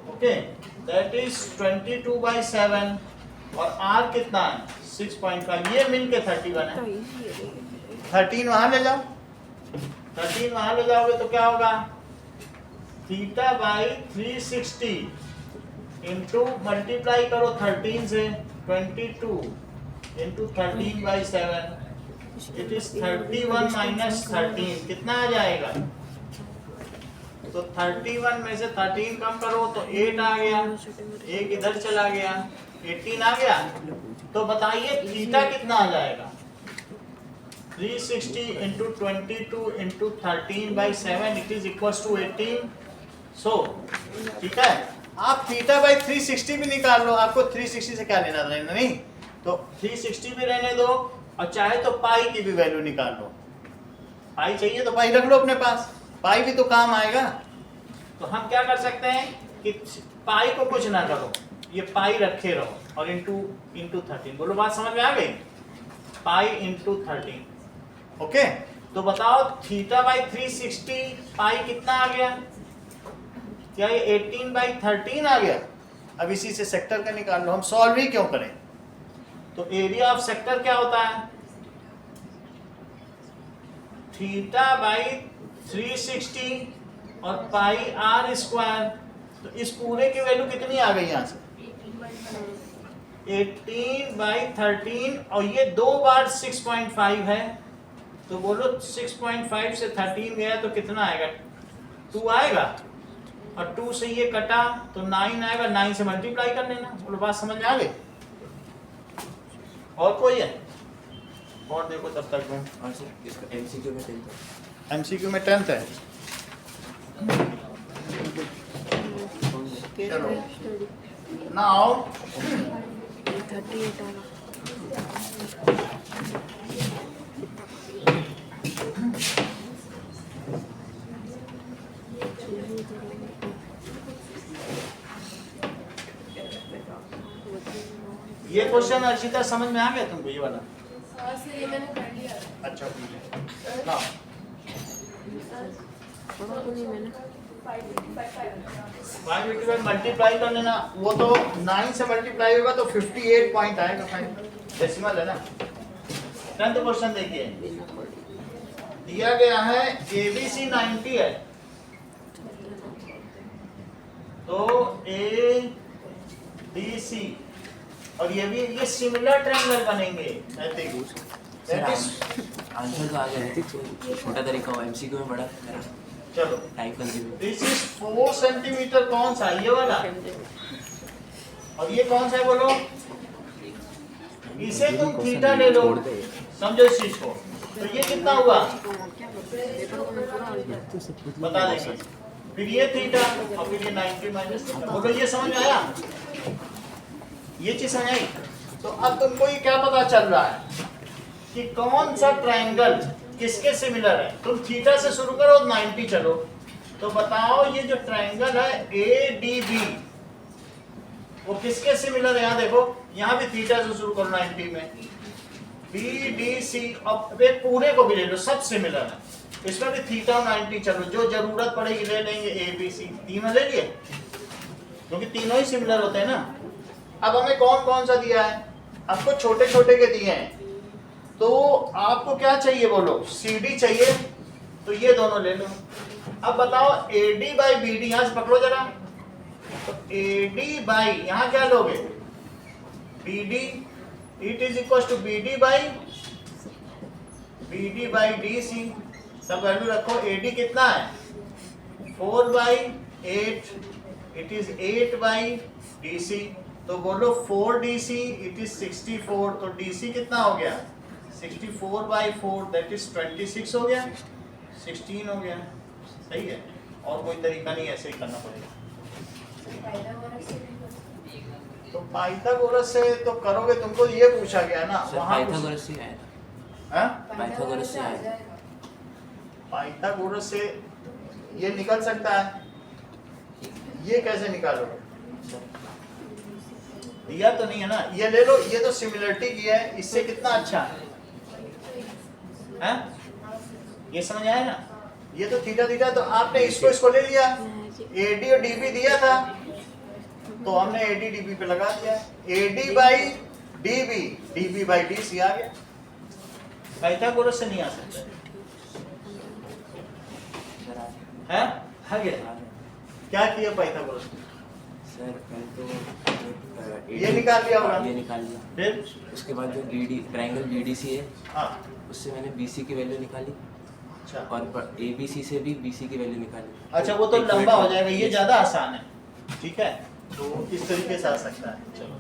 okay, that is 22/7 और r कितना है 6.5, ये मिलके 31 है। 13 वहां ले जाओ, 13 वहां ले जाओगे तो क्या होगा, थीटा बाई 360 इंटू मल्टीप्लाई करो 13 से, 22 इंटू 13/7, इट इज 31 माइनस 13, कितना आ जाएगा। तो 31 में से 13 कम करो तो 8 आ गया, एक इधर चला गया, 18 आ गया। तो बताइए थीटा कितना आ जाएगा, 360 into 22 into 13/7, it is equal to 18। So ठीक है, आप थीटा बाई 360 भी निकाल लो, आपको 360 से क्या लेना देना नहीं, तो 360 भी रहने दो, और चाहे तो पाई की भी वैल्यू निकाल लो, पाई चाहिए तो पाई रख लो अपने पास, पाई भी तो काम आएगा। तो हम क्या कर सकते हैं कि पाई को कुछ ना करो, ये पाई रखे रहो और इंटू 13, बोलो बात समझ में आ गई, पाई इंटू 13, ओके। तो बताओ थीटा बाई 360 पाई कितना आ गया, क्या ये 18/13 आ गया। अब इसी से सेक्टर का निकाल लो, हम सॉल्व ही क्यों करें। तो एरिया ऑफ सेक्टर क्या होता है, थीटा बाई 360 और पाई आर स्क्वायर। तो इस पूरे की वैल्यू कितनी आ गई यहाँ से, 18/13, और ये 2 बार 6.5 है, तो बोलो 6.5 से 13 गया तो कितना आएगा, 2 आएगा, और 2 से ये कटा तो 9 आएगा, 9 से मल्टीप्लाई कर लेना। बोलो बात समझ में आ गई। और कोई है, और देखो तब तक में, और सर इसका एमसीक्यू में 10th है। एमसीक्यू में 10th है, चलो नाउ 38 आना। ये क्वेश्चन अर्शिता समझ में आ गया तुमको, ये वाला। हाँ सर, ये मैंने कर लिया। अच्छा ठीक है, नाउ पढ़ा तो नहीं मैंने। 585 मल्टीप्लाई कर लेना, वो तो 9 से मल्टीप्लाई होगा तो 58 पॉइंट आएगा, डेसिमल है ना। 10th क्वेश्चन देखिए, दिया गया है ABC 90 है, तो ADC और ये भी, ये सिमिलर ट्रायंगल बनेंगे, सर आंसर तो आ गया है, छोटा तरीका हो, एमसीक्यू में बड़ा मेरा चलो time consuming. This is 4 centimetre, कौन सा ये वाला, और ये कौन सा है बोलो, इसे तुम थीटा ले लो, समझो इस चीज को। तो ये कितना हुआ, पेपर को मैं पूरा उलझा बता देंगे। फिर ये थीटा और फिर ये 90 माइनस थीटा। बोलो ये समझ में आया? ये चीज समझ आई? तो अब तुमको ये क्या पता चल रहा है कि कौन सा ट्रायंगल किसके सिमिलर है। तुम थीटा से शुरू करो 90 चलो, तो बताओ ये जो ट्रायंगल है ADB वो किसके सिमिलर है? यहाँ देखो, यहाँ भी थीटा से शुरू करो 90 में, BDC अब एक पूरे को भी ले लो, सब सिमिलर है। इसमें भी थीटा और 90 चलो, जो जरूरत पड़ेगी ले लेंगे। ABC तीनों ले लिए क्योंकि तीनों ही सिमिलर होते हैं ना। अब हमें कौन कौन सा दिया है? हमको छोटे छोटे के दिए हैं, तो आपको क्या चाहिए बोलो? CD चाहिए, तो ये दोनों ले लो। अब बताओ AD बाई BD, यहां से पकड़ो जरा, तो AD बाई यहां क्या लोगे? BD, it is equal to BD by DC। सब वैल्यू रखो। AD कितना है? 4/8, इट इज 8/DC। तो बोलो 4DC, इट इज 64। तो DC कितना हो गया? 64/4, दैट इज 26 हो गया, 16 हो गया। सही है, और कोई तरीका नहीं, ऐसे ही करना पड़ेगा। पाइथागोरस से भी कर- तो पाइथागोरस से तो करोगे, तुमको ये पूछा गया ना सर वहाँ पाइथागोरस से आया था। हाँ? पाइथागोरस से आ आया। जाएगा। पाइथागोरस से ये निकल सकता है, ये कैसे निकालोगे? दिया तो नहीं है ना, ये ले लो। ये तो सिमिलरिटी की है, इससे कितना अच्छा है? हैं? ये समझ आया ना? ये तो थीटा थीटा, तो आपने इसको ले लिया, AD और DB दिया था तो हमने AD DB पे लगा दिया। AD by DB, DB by DC आ गया। पाइथागोरस से नहीं आ सकता सर है? आ गया। क्या किया पाइथागोरस ने? सर पहले तो ये निकाल लिया होगा। ये निकाल लिया। फिर उसके बाद जो ट्रायंगल BDC है हाँ, उससे मैंने BC की वैल्यू निकाली, अच्छा और ABC से भी BC की वैल्यू निकाली। अच्छा, वो तो एक लंबा हो मिनट। जाएगा, ये ज्यादा आसान है। ठीक है, तो इस तरीके से आ सकता है। चलो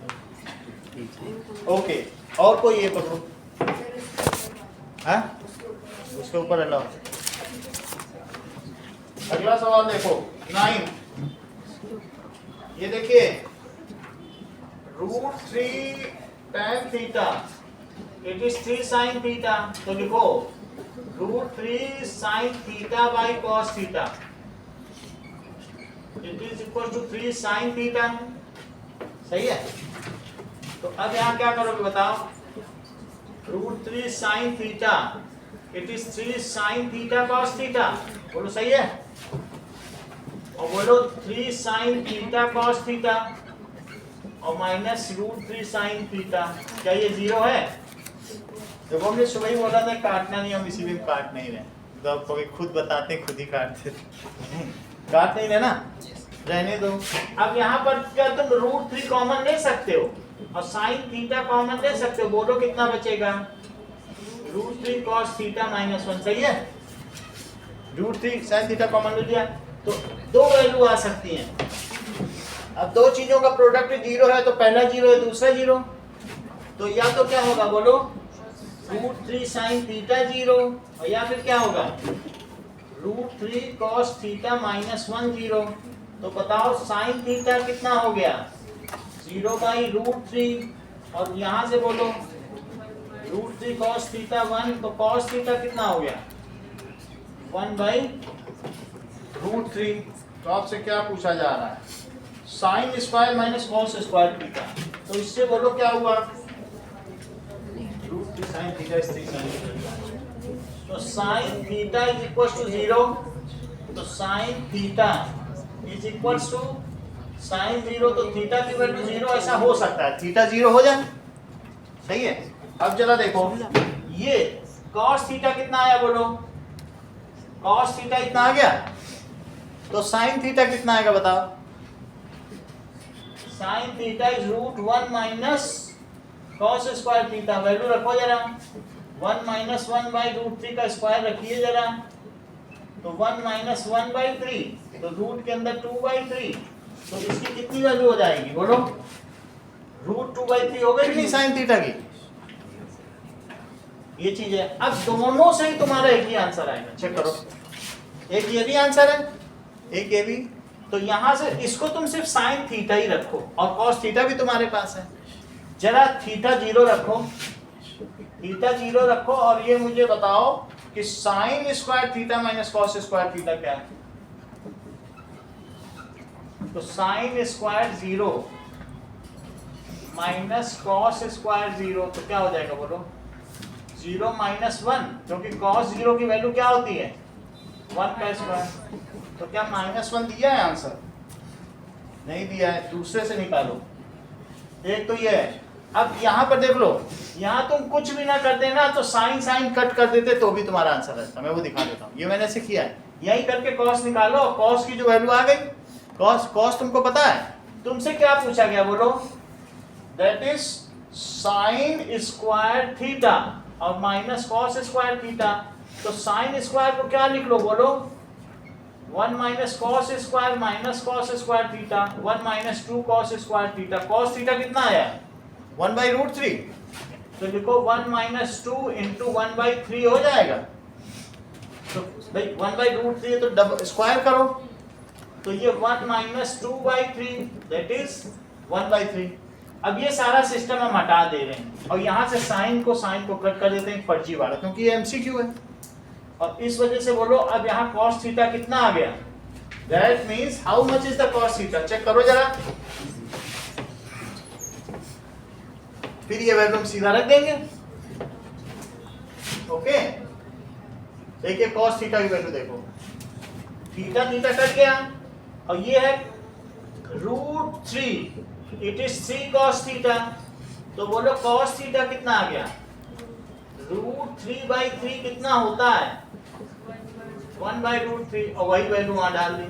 ओके, और कोई ये पकड़ो। फिर उसके हाँ, उसके ऊपर अलाउ। अगला सवाल देखो 9। ये देखिए, √3 tan theta, it is 3 sin theta. तो लिखो √3 sin theta by cos theta, it is equal to 3 sin theta. सही है? तो अब यहाँ क्या करोगे बताओ? √3 sin theta, it is 3 sin theta cos theta. बोलो सही है? और बोलो 3 sin थीटा cos थीटा और माइनस √3 sin थीटा। क्या ये 0 है? देखो हमने सुबह ही बोला था काटना नहीं, हम इसी में काट नहीं रहे। तो आप कभी खुद बताते खुद ही काटते काट नहीं रहे ना, रहने दो। अब यहाँ पर क्या तुम √3 कॉमन ले सकते हो और sin थीटा कॉमन ले सकते हो। बोलो कितना बचेगा? √3 cos थीटा -1। सही है? √3 sin थीटा कॉमन ले लिया तो दो वैल्यू आ सकती हैं। अब दो चीजों का प्रोडक्ट 0 है तो पहला 0 है, दूसरा 0। तो या तो क्या होगा बोलो? √3 sin थीटा 0, और या फिर क्या होगा? √3 cos थीटा -1 0। तो बताओ sin थीटा कितना हो गया? 0/√3। और यहाँ से बोलो √3 cos थीटा 1, तो cos थीटा कितना हो गया? 1/√3। तो आपसे क्या पूछा जा रहा है? sin square minus cos square theta. तो इससे बोलो क्या हुआ? √3 sin theta is 3 sin theta. तो sin theta is equal to 0। तो sin theta is equal to sin 0, तो थीटा की वैल्यू 0 ऐसा हो सकता है, थीटा 0 हो जाए। सही है? अब जरा देखो, ये cos थीटा कितना आया बोलो? cos थीटा इतना आ गया, तो sin थीटा कितना आएगा बताओ? sin theta is √1 minus cos square theta. Value रखो जरा, 1 माइनस 1/√3 का स्क्वायर रखिए जरा, तो 1 माइनस 1/3, तो रूट के अंदर 2/3। तो इसकी कितनी वैल्यू हो जाएगी बोलो? √2/3 हो गई कि नहीं sin थीटा की? ये चीज है। अब दोनों से ही तुम्हारा एक ही आंसर आएगा, चेक करो। एक ये भी आंसर है, एक ये भी। तो यहां से इसको तुम सिर्फ साइन थीटा ही रखो और कॉस थीटा भी तुम्हारे पास है। जरा थीटा 0 रखो, थीटा 0 रखो और ये मुझे बताओ कि sine square theta minus cos square theta क्या है। तो sine square 0 minus cos square 0 तो क्या हो जाएगा बोलो, 0 माइनस 1, क्योंकि कॉस 0 की वैल्यू क्या होती है 1 का स्क्वायर। तो क्या -1 दिया है आंसर? नहीं दिया है, दूसरे से निकालो। एक तो ये है। अब यहाँ पर देख लो, यहाँ तुम कुछ भी ना करते ना तो साइन साइन कट कर देते तो भी तुम्हारा आंसर रहता। मैं वो दिखा देता हूँ, ये मैंने ऐसे किया है। यही करके कॉस निकालो, कॉस की जो वैल्यू आ गई, कॉस तुमको पता है, तुमसे क्या पूछा गया बोलो, that is sine square theta और माइनस कॉस स्क्वायर थीटा। तो साइन स्क्वायर को क्या लिख लो बोलो, 1 minus cos square minus cos square theta, 1 minus 2 cos square theta. Cos theta कितना आया 1/√3, तो लिखो 1 माइनस 2 इंटू 1/3 हो जाएगा। तो भाई 1/√3 तो डबल स्क्वायर करो, तो ये 1 माइनस 2/3 दैट इज 1/3। अब ये सारा सिस्टम हम हटा दे रहे हैं और यहाँ से साइन को कट कर देते हैं फर्जी वाला, क्योंकि ये एमसीक्यू है। और इस वजह से बोलो अब यहाँ cos थीटा कितना आ गया, that means how much is the cos theta, check करो जरा। फिर ये वैल्यू हम सीधा रख देंगे, ओके। देखिए cos थीटा की वैल्यू देखो, थीटा कट गया और ये है √3, इट इज 3 cos थीटा। तो बोलो cos थीटा कितना आ गया, √3/3 कितना होता है 1/√3, और वही वैल्यू वहां डाल दी।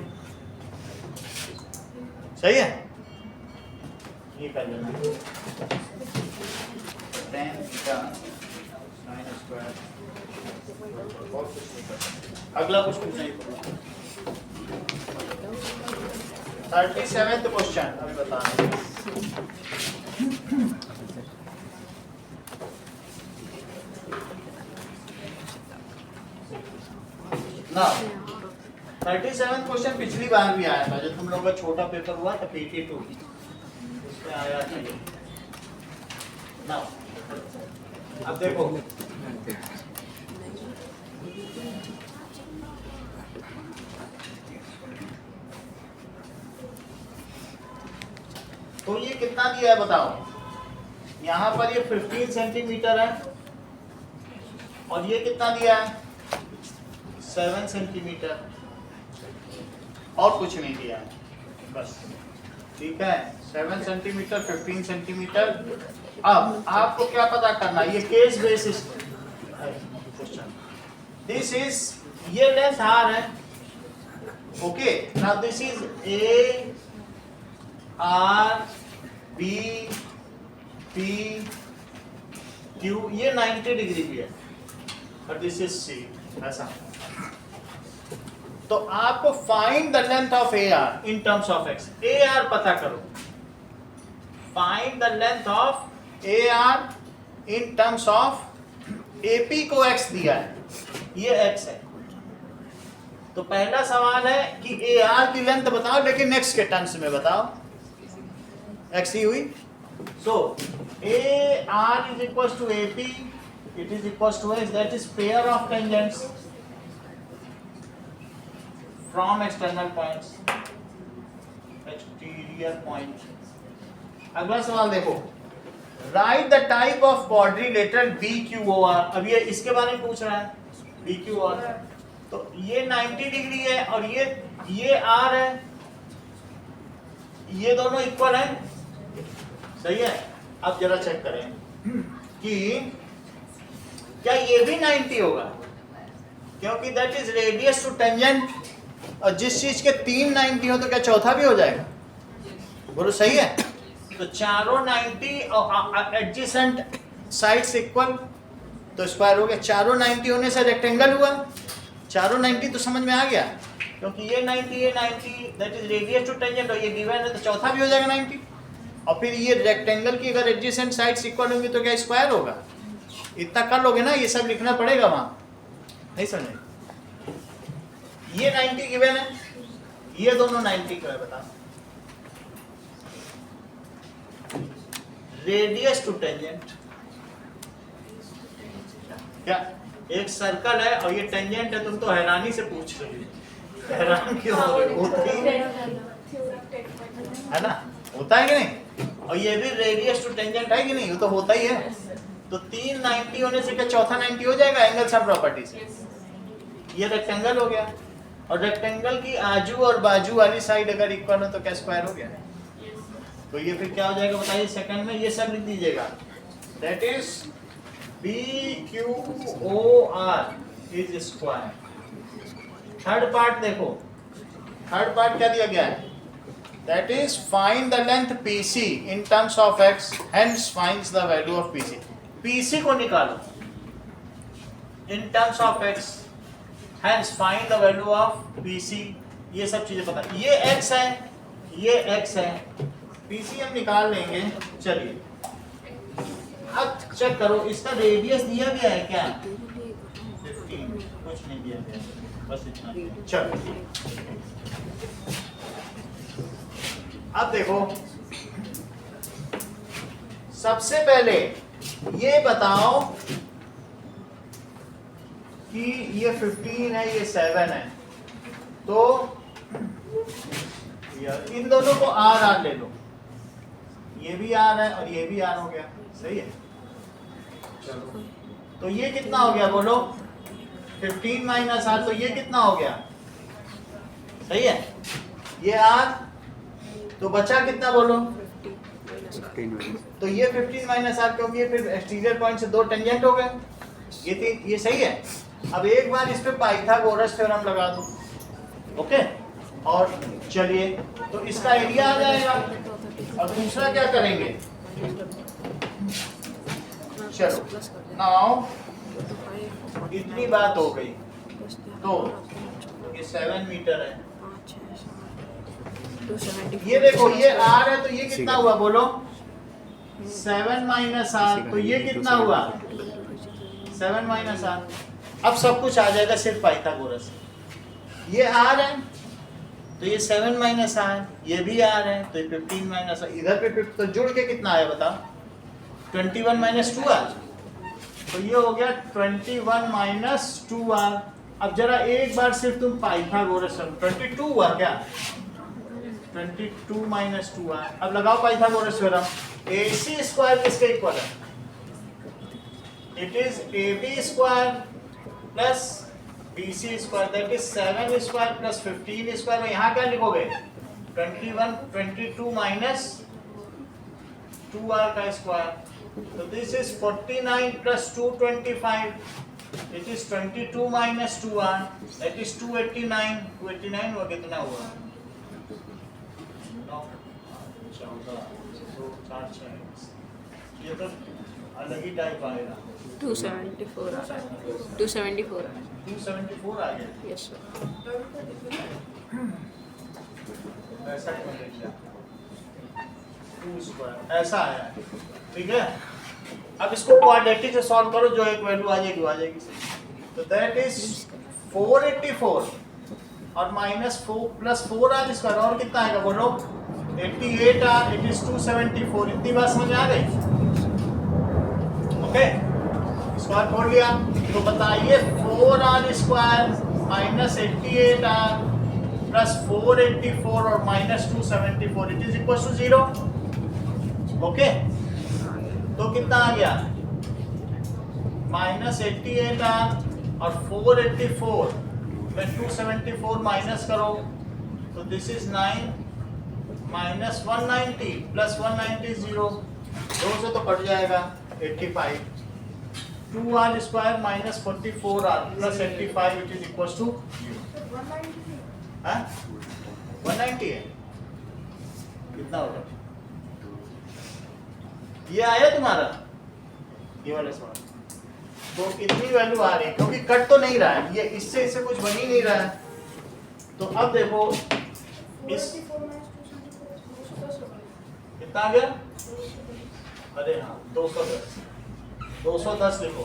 सही है, ये कर लेना tan थीटा sin स्क्वायर। अगला कुछ पूछना ही पड़ेगा। 37th क्वेश्चन अभी बता रहे हैं। ना 37th क्वेश्चन पिछली बार भी आया था जब तुम लोगों का छोटा पेपर हुआ था PT2, उसमें आया था ये। ना अब देखो, तो ये कितना दिया है बताओ। यहाँ पर ये 15 सेंटीमीटर है और ये कितना दिया है 7 सेंटीमीटर, और कुछ नहीं दिया है बस, ठीक है। 7 सेंटीमीटर 15 सेंटीमीटर। अब आपको क्या पता करना है, ये case basis question. This is, ये लेंथ आर है, okay. Now this is A R B P Q, ये 90 डिग्री भी है और दिस इज सी, ऐसा। तो आपको find the length of A R in terms of x, A R पता करो। Find the length of A R in terms of AP को एक्स दिया है, ये एक्स है। तो पहला सवाल है कि ए आर की लेंथ बताओ, लेकिन एक्स के टर्म्स में बताओ, एक्स ही हुई। So A R is equal to AP, it is equal to x, that is pair of tangents from external points, exterior point। अगला सवाल देखो, write the type of quadrilateral BQOR। अब ये इसके बारे में पूछ रहा है BQOR। तो ये 90 डिग्री है और ये R है, ये दोनों इक्वल है, सही है। अब जरा चेक करें कि क्या ये भी 90 होगा, क्योंकि that is radius to tangent, और जिस चीज के 3 90 हो तो क्या चौथा भी हो जाएगा, बोलो सही है। तो चारों 90 और एडजेसेंट साइड्स इक्वल, तो स्क्वायर हो गया। चारों 90 होने से रेक्टेंगल हुआ, चारों 90 तो समझ में आ गया, क्योंकि ये 90 that is radius to tangent और ये गिवन है, तो चौथा भी हो जाएगा 90। और फिर ये रेक्टेंगल की अगर एडजेसेंट साइड्स इक्वल होंगी तो क्या स्क्वायर होगा, इतना कर लोगे ना, ये सब लिखना पड़ेगा वहां, नहीं समझे? ये 90 गिवन है, ये दोनों 90 क्यों है बताओ? रेडियस टू टेंजेंट, क्या एक सर्कल है और ये टेंजेंट है, तुम तो हैरानी से पूछ रहे हो, हैरान क्यों हो रहे हो? होता ही नहीं है ना, होता है कि नहीं? और ये भी रेडियस टू टेंजेंट है कि नहीं? ये तो होता ही है। तो 3 90 होने से क्या चौथा 90 हो जाएगा एंगल सब प्रॉपर्टी से? ये रेक्टेंगल हो गया, और रेक्टेंगल की आजू और बाजू वाली साइड अगर इक्वल हो तो क्या स्क्वायर हो गया? तो ये फिर क्या हो जाएगा बताइए सेकंड में? ये सब लिख दीजिएगा, that is BQOR is square. Third part देखो, थर्ड पार्ट क्या दिया गया है? That is find the length PC in terms of x, hence finds the value of PC। PC को निकालो इन terms of x, hence find the value of PC। ये सब चीजें पता, ये x है, ये x है, PC हम निकाल लेंगे। चलिए अब चेक करो, इसका रेडियस दिया गया है क्या? 15, कुछ नहीं दिया गया, बस इतना। चलो अब देखो, सबसे पहले ये बताओ कि ये 15 है, ये 7 है, तो इन दोनों को R ले लो, ये भी R है और ये भी R हो गया, सही है? चलो तो ये कितना हो गया बोलो? 15 माइनस R, तो ये कितना हो गया? सही है, ये R, तो बचा कितना बोलो? तो ये 15 माइनस R, क्योंकि ये फिर एक्सटीरियर पॉइंट से दो टेंजेंट हो गए, ये सही है। अब एक बार इस पे पाइथागोरस थ्योरम लगा दो, ओके? और चलिए, तो इसका एरिया आ जाएगा। और दूसरा क्या करेंगे? चलो नाउ इतनी बात हो गई, तो ये 7 मीटर है, ये देखो ये R है, तो ये कितना हुआ बोलो? 7 माइनस R, तो ये कितना हुआ? 7 माइनस R। अब सब कुछ आ जाएगा सिर्फ पाइथागोरस। ये R है तो ये 7 माइनस R, ये भी R है तो ये 15 माइनस R, इधर पे 50, तो जुड़ के कितना आया बताओ? 21 माइनस 2R, तो ये हो गया 21 माइनस 2R। अब जरा एक बार सिर्फ तुम पाइथागोरस 22 हुआ क्या? 22 माइनस 2R। अब लगाओ पाइथागोरस थ्योरम, AC स्क्वायर किसके इक्वल है? It is AB square plus BC square, that is 7 square plus 15 square. यहाँ क्या लिखोगे? 22 माइनस 2R का स्क्वायर, तो this is 49 plus 225, it is 22 minus 2R, दैट इज 289। 289 हुआ, कितना हुआ? 9, 14, 2, 4, 6, ये तो अलग ही टाइप आएगा। 274 आ रहा है, 274 आ रहा है। 274 आ गया। Yes sir. ऐसा क्यों लिख दिया? 2 स्क्वायर ऐसा आया, ठीक है? अब इसको क्वाड्रेटिक से सॉल्व करो, जो एक वैल्यू आ जाएगी। तो दैट इज 484 और माइनस 4 प्लस 4R स्क्वायर, और कितना आएगा बोलो? 88R, it is 274। इतनी बात समझ आ गई? ओके, स्क्वायर खोल लिया, तो बताइए 4R square minus 88R plus 484 और minus 274, it is equal to 0। Okay, तो कितना आ गया? माइनस 88R और 484 में 274 माइनस करो, तो दिस इज 9 माइनस 190 प्लस 190 0, 2 से तो कट जाएगा 85। 2R square minus 44R plus 85, it is equal to 190 है। कितना होगा? ये आया तुम्हारा, ये वाला सवाल। तो इतनी वैल्यू आ रही है, क्योंकि कट तो नहीं रहा है, ये इससे कुछ बन ही नहीं रहा है। तो अब देखो इस कितना आ गया? अरे हाँ 210। 210 लिखो,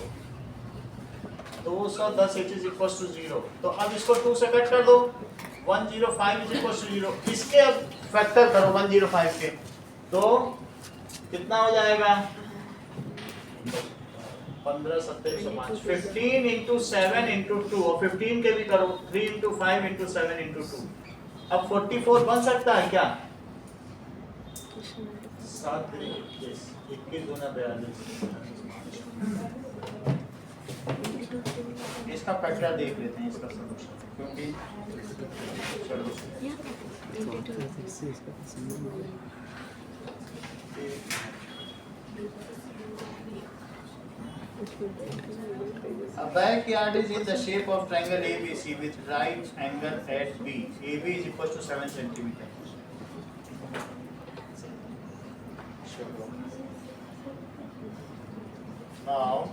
210 इट इज इक्वल टू 0। तो अब इसको 2 से कट कर दो, 105 इज इक्वल टू 0। इसके अब फैक्टर करो 105 के, तो कितना हो जाएगा? 15 27 5 15 इंटू 7 इंटू 2, और 15 के भी करो 3 इंटू 5 इंटू 7 इंटू 2। अब 44 बन सकता है क्या? 7 21 दूना 42। इसका फैक्टर देख लेते हैं, इसका सॉल्यूशन, क्योंकि चलो a backyard is in the shape of triangle ABC with right angle at B. AB is equal to 7 centimeter. Now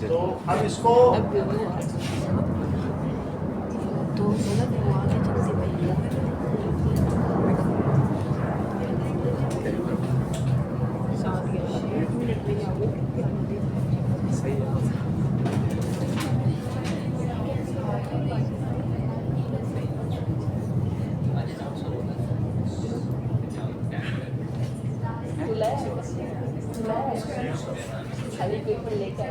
तो अब इसको तो गलत हुआ आगे चलते भैया साथ गया 1 मिनट में जाओगे सही है। खाली पेपर लेकर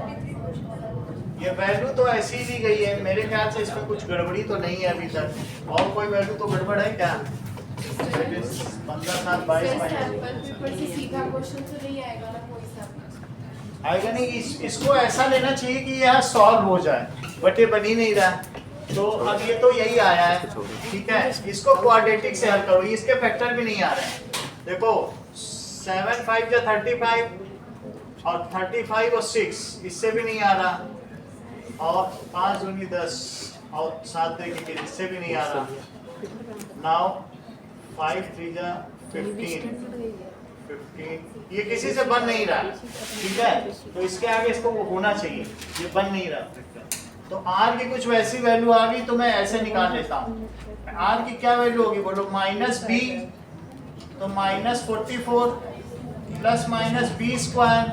ये वैल्यू तो ऐसी ही दी गई है, मेरे ख्याल से इसमें कुछ गड़बड़ी तो नहीं है अभी तक, और कोई वैल्यू तो गड़बड़ है क्या? 15 7 22 सैंपल पेपर से सीधा क्वेश्चन तो नहीं आएगा ना कोई सा? आएगा नहीं। इसको ऐसा लेना चाहिए कि यह सॉल्व हो जाए, बट ये बन ही नहीं रहा। तो अब ये तो यही आया है, ठीक है, इसको क्वाड्रेटिक से हल करो, इसके फैक्टर भी नहीं आ रहे हैं। देखो 7 5 या 35 और 35 और 6 इससे भी नहीं आ रहा, और 5 दूनी 10 और 7 देखिए इससे भी नहीं आ रहा। नाउ 5 3 जा 15 ये किसी से बन नहीं रहा, ठीक है, तो इसके आगे इसको होना चाहिए, ये बन नहीं रहा। तो r की कुछ वैसी वैल्यू आ गई, तो मैं ऐसे निकाल लेता हूँ। r की क्या वैल्यू होगी बोलो? -b, तो -44 प्लस -b स्क्वायर,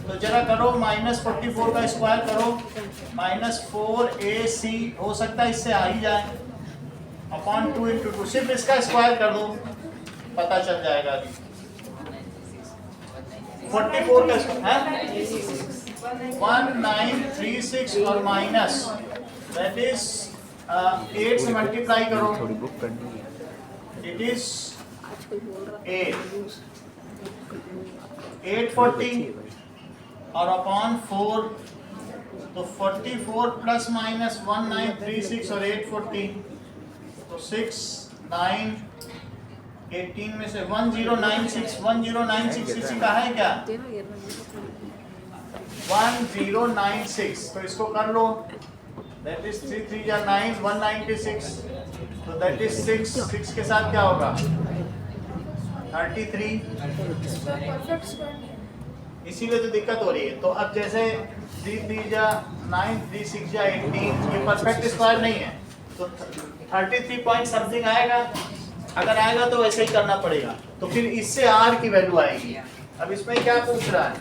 तो जरा करो -44 का स्क्वायर करो, -4ac हो सकता है इससे आ ही जाए, अपॉन 2 × 2, सिर्फ इसका स्क्वायर कर दो, पता चल जाएगा अभी। 44 का स्क्वायर 1936 और माइनस दैट इज 8 से मल्टीप्लाई करो, थोड़ी बुक करनी है। इट इज 840 और अपॉन 4, तो 44 प्लस माइनस 1936 और 840, तो 6 9 18 में से 1096 किसी का है क्या? 1096, तो इसको कर लो, दैट इज 3 3 या 9 196, तो दैट इज 6 के साथ क्या होगा? 33, परफेक्ट स्क्वायर नहीं है। इसीलिए तो दिक्कत हो रही है। तो अब जैसे 3 3 या 9 3 6 या 18 ये परफेक्ट स्क्वायर नहीं है, तो 33 पॉइंट समथिंग आएगा, अगर आएगा तो वैसे ही करना पड़ेगा। तो फिर इससे r की वैल्यू आएगी। अब इसमें क्या पूछ रहा है?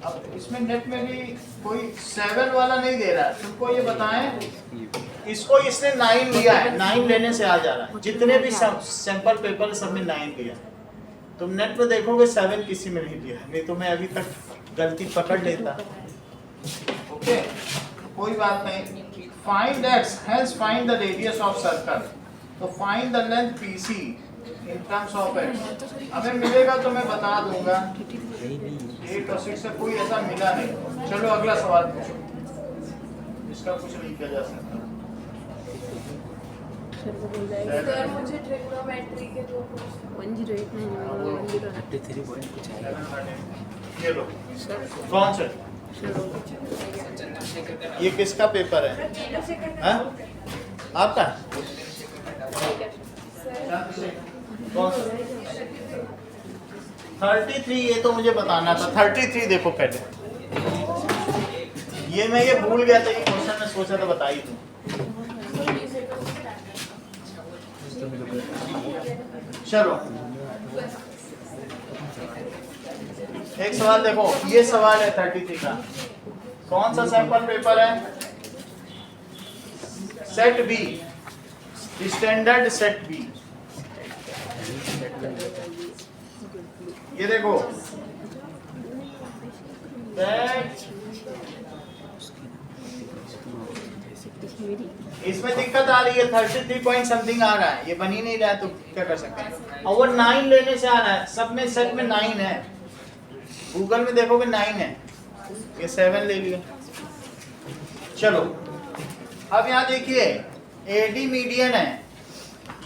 अब इसमें नेट में भी कोई 7 वाला नहीं दे रहा है, तुमको ये बताएं, इसको इसने 9 लिया है, 9 लेने से आ जा रहा है, जितने भी सैंपल पेपर सब में 9 लिया। तुम नेट में देखोगे 7 किसी में नहीं लिया, नहीं तो मैं अभी तक गलती पकड़ लेता। ओके, कोई बात नहीं। Find x, hence find the radius of circle. तो find the length PC in terms of x. हमें मिलेगा तो मैं बता दूंगा। 8 और 6 से कोई ऐसा मिला नहीं। चलो अगला सवाल पूछो। इसका कुछ नहीं किया जा सकता। सर मुझे ट्रिग्नोमेट्री के दो क्वेश्चन 108 नहीं 109 33 पॉइंट कुछ आएगा। ये लो। कौन से? ये किसका पेपर है? हाँ? आपका? कौन सा? 33, ये तो मुझे बताना था। 33 देखो पहले। ये मैं ये भूल गया था, ये क्वेश्चन में सोचा था बता ही दूं। चलो एक सवाल देखो, ये सवाल है 33 का। कौन सा सैंपल पेपर है? Set B, standard set B. ये देखो इसमें दिक्कत आ रही है, 33 पॉइंट समथिंग आ रहा है, ये बन ही नहीं रहा है, तो क्या कर सकते हैं। और वो 9 लेने से आ रहा है, सब में सेट में 9 है। गूगल में देखोगे 9 है, ये 7 ले लिया। चलो अब यहाँ देखिए, एडी मीडियन है।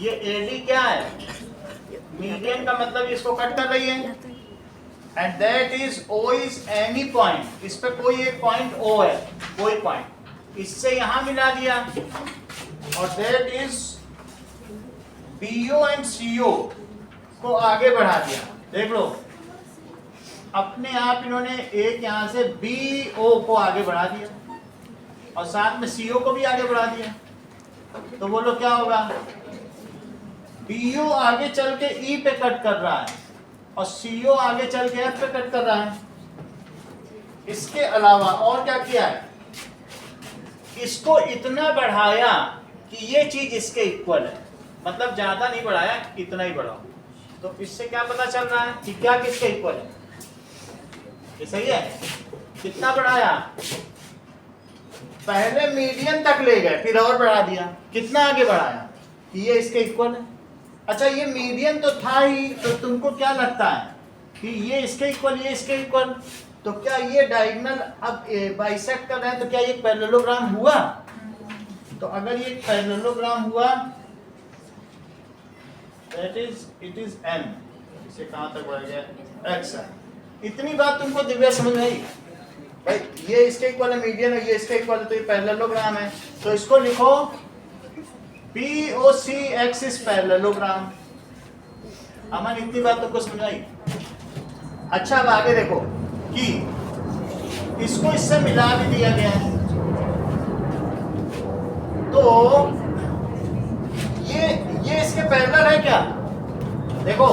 ये एडी क्या है? मीडियन का मतलब इसको कट कर रही है। And that is O is any point, इस पे कोई एक पॉइंट ओ है, कोई पॉइंट, इससे यहां मिला दिया। और that is BO and CO को आगे बढ़ा दिया। देख लो अपने आप इन्होंने एक यहां से बीओ को आगे बढ़ा दिया और साथ में सीओ को भी आगे बढ़ा दिया। तो बोलो क्या होगा? बीओ आगे चल के ई पे कट कर रहा है और सीओ आगे चल के एफ पे कट कर रहा है। इसके अलावा और क्या किया है? इसको इतना बढ़ाया कि ये चीज इसके इक्वल है, मतलब ज्यादा नहीं बढ़ाया, इतना ही बढ़ाओ। तो इससे क्या पता चल रहा है कि क्या किसके इक्वल है? ये सही है। कितना बढ़ाया? पहले मीडियन तक ले गए, फिर और बढ़ा दिया। कितना आगे बढ़ाया? कि ये इसके इक्वल है। अच्छा ये मीडियन तो था ही, तो तुमको क्या लगता है कि ये इसके इक्वल, ये इसके इक्वल, तो क्या ये डायगोनल अब बाइसेक्ट कर रहे हैं, तो क्या ये पैरेललोग्राम हुआ? तो अगर ये पैरेललोग्राम हुआ, that is it is n। इसे कहां तक बढ़ गया? x है। इतनी बात तुमको दिव्या समझ में आई भाई? ये इसके इक्वल है मीडियन, है ये इसके इक्वल है, तो ये पैरेललोग्राम है। तो इसको लिखो POC इज पैरेललोग्राम। अमन इतनी बात तुमको समझ आई? अच्छा अब आगे देखो कि इसको इससे मिला भी दिया गया है, तो ये इसके पैरेलल है क्या? देखो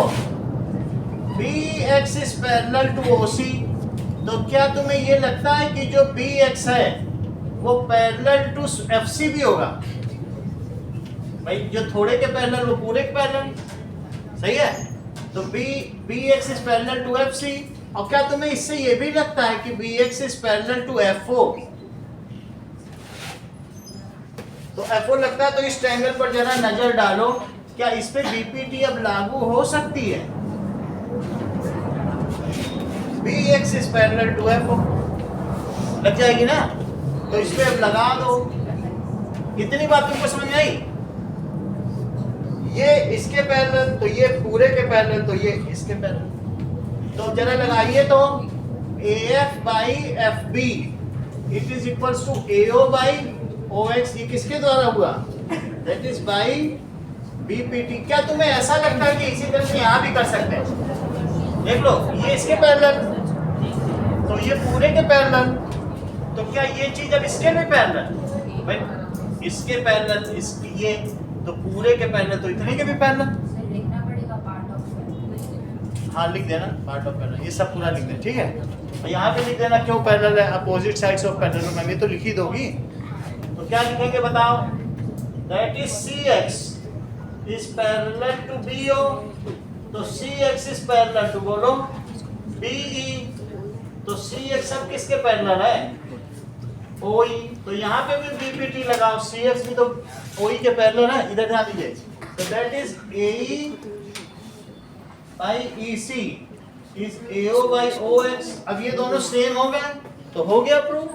BX is parallel to OC, तो क्या तुम्हें ये लगता है कि जो BX है वो पैरेलल टू FC भी होगा? भाई जो थोड़े के पैरेलल वो पूरे के पैरेलल, सही है। तो BX is parallel to FC। और क्या तुम्हें इससे ये भी लगता है कि BX is parallel to FO? तो FO लगता है, तो इस ट्रायंगल पर जरा नजर डालो, क्या इस पे BPT अब लागू हो सकती है? BX is parallel to FO लग जाएगी ना, तो इस पे अब लगा दो। इतनी बात तुमको समझ में आई? ये इसके पैरेलल, तो ये पूरे के पैरेलल, तो ये इसके पैरेलल। तो जरा लगाइए तो AF by FB it is equals to AO by OX। ये किसके द्वारा हुआ? That is by BPT। क्या तुम्हें ऐसा लगता है कि इसी तरह से यहाँ भी कर सकते हैं? देख लो ये इसके पैरेलल, तो ये पूरे के पैरेलल, तो क्या ये चीज अब इसके भी पैरेलल? भाई इसके पैरेलल, इसकी ये, तो पूरे के पैरेलल, तो इतने के भी पैरेलल। लिखना पड़ेगा पार्ट ऑफ। हाँ लिख देना पार्ट ऑफ पैरेलल, ये सब पूरा लिख देना, ठीक है। और यहाँ पे लिख देना क्यों पैरेलल है, अपोजिट साइड्स ऑफ पैरेललोग्राम, ये तो लिख ही दोगी। तो क्या लिखेंगे बताओ? That is CX is parallel to BO, तो CX इज पैरेलल टू, बोलो BE, तो CX अब किसके पैरेलल है? OE, तो यहाँ पे भी BPT लगाओ, CX भी तो OE के पैरेलल है, इधर ध्यान दीजिए। तो that is AE by EC is AO by OX। अब ये दोनों सेम हो गए तो हो गया proof.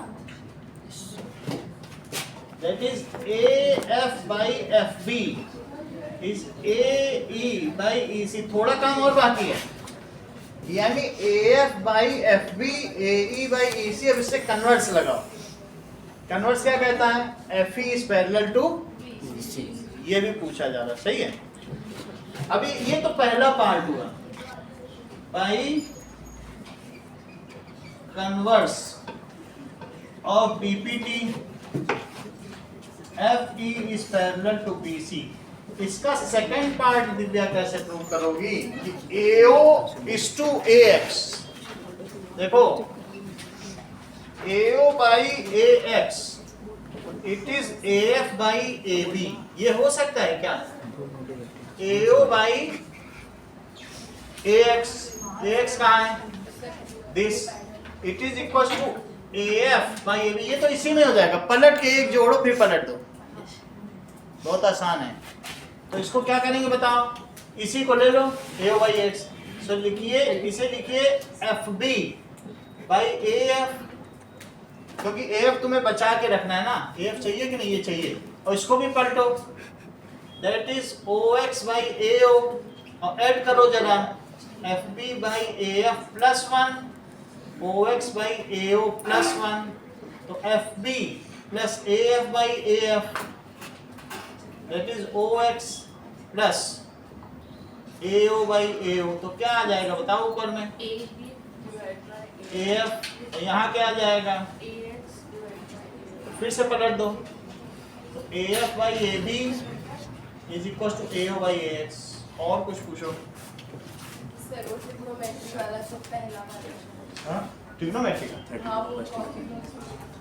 That is AF by FB is AE by EC। थोड़ा काम और बाकी है, यानी AF by FB AE by EC। अब इससे कन्वर्स लगाओ। कन्वर्स क्या कहता है? FE is parallel to, ये भी पूछा जा रहा, सही है। अभी ये तो पहला पार्ट हुआ, by converse of BPT FE is parallel to BC। इसका सेकंड पार्ट दिव्या कैसे प्रूव करोगी कि AO is to AX। देखो AO by AX it is AF by AB। ये हो सकता है क्या? AO by AX, AX कहाँ है? This it is equal to AF by AB। ये तो इसी में हो जाएगा, पलट के एक जोड़ो फिर पलट दो, बहुत आसान है। तो इसको क्या करेंगे बताओ? इसी को ले लो AO by AX। सो लिखिए, इसे लिखिए FB by AF, क्योंकि AF तुम्हें बचा के रखना है ना। AF चाहिए कि नहीं? ये चाहिए। और इसको भी पलटो, that is OX by AO, और ऐड करो जरा, FB by AF plus 1 OX by AO plus 1। तो FB plus AF by AF that is OX plus AO by AO। तो क्या आ जाएगा बताओ ऊपर में? AF, यहाँ क्या आ जाएगा? फिर से पलट दो, तो AF by AB is equal to AO by AX। और कुछ पूछो। सर वो ट्रिग्नोमेट्री वाला सब पहला वाला। हाँ, ट्रिग्नोमेट्री का हाँ वो कॉपी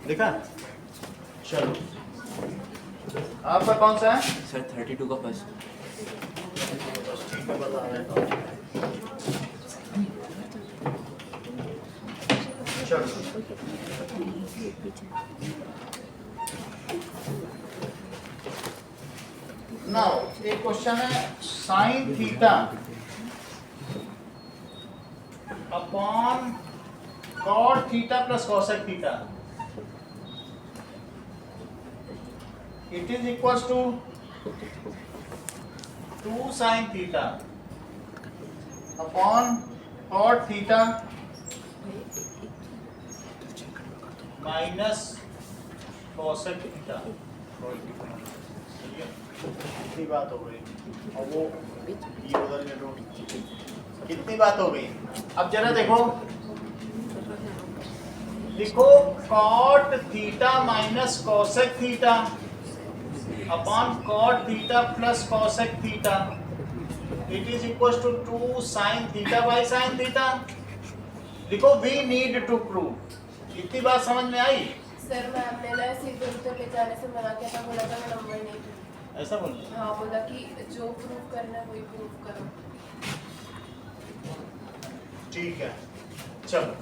देखा। चलो आपका कौन सा है? सर 32 का फर्स्ट। ठीक है, बता रहे हैं। चलो नाउ एक क्वेश्चन है, sine theta upon cot theta plus cosec theta it is equals to 2 sin theta upon cot theta minus cosec theta। कितनी बात हो गई? और वो ये उधर ले लो, कितनी बात हो गई? अब जरा देखो, लिखो cot theta minus cosec theta upon cot theta plus cosec theta it is equals to 2 sin theta by sin theta। लिखो we need to prove। इतनी बात समझ में आई? सर मैम ने ना सीधे उत्तर ले जाने से मना किया था, बोला था मैं नंबर नहीं दूँ। ऐसा बोल? हाँ बोला कि जो प्रूव करना है वही प्रूव करो। ठीक है, चलो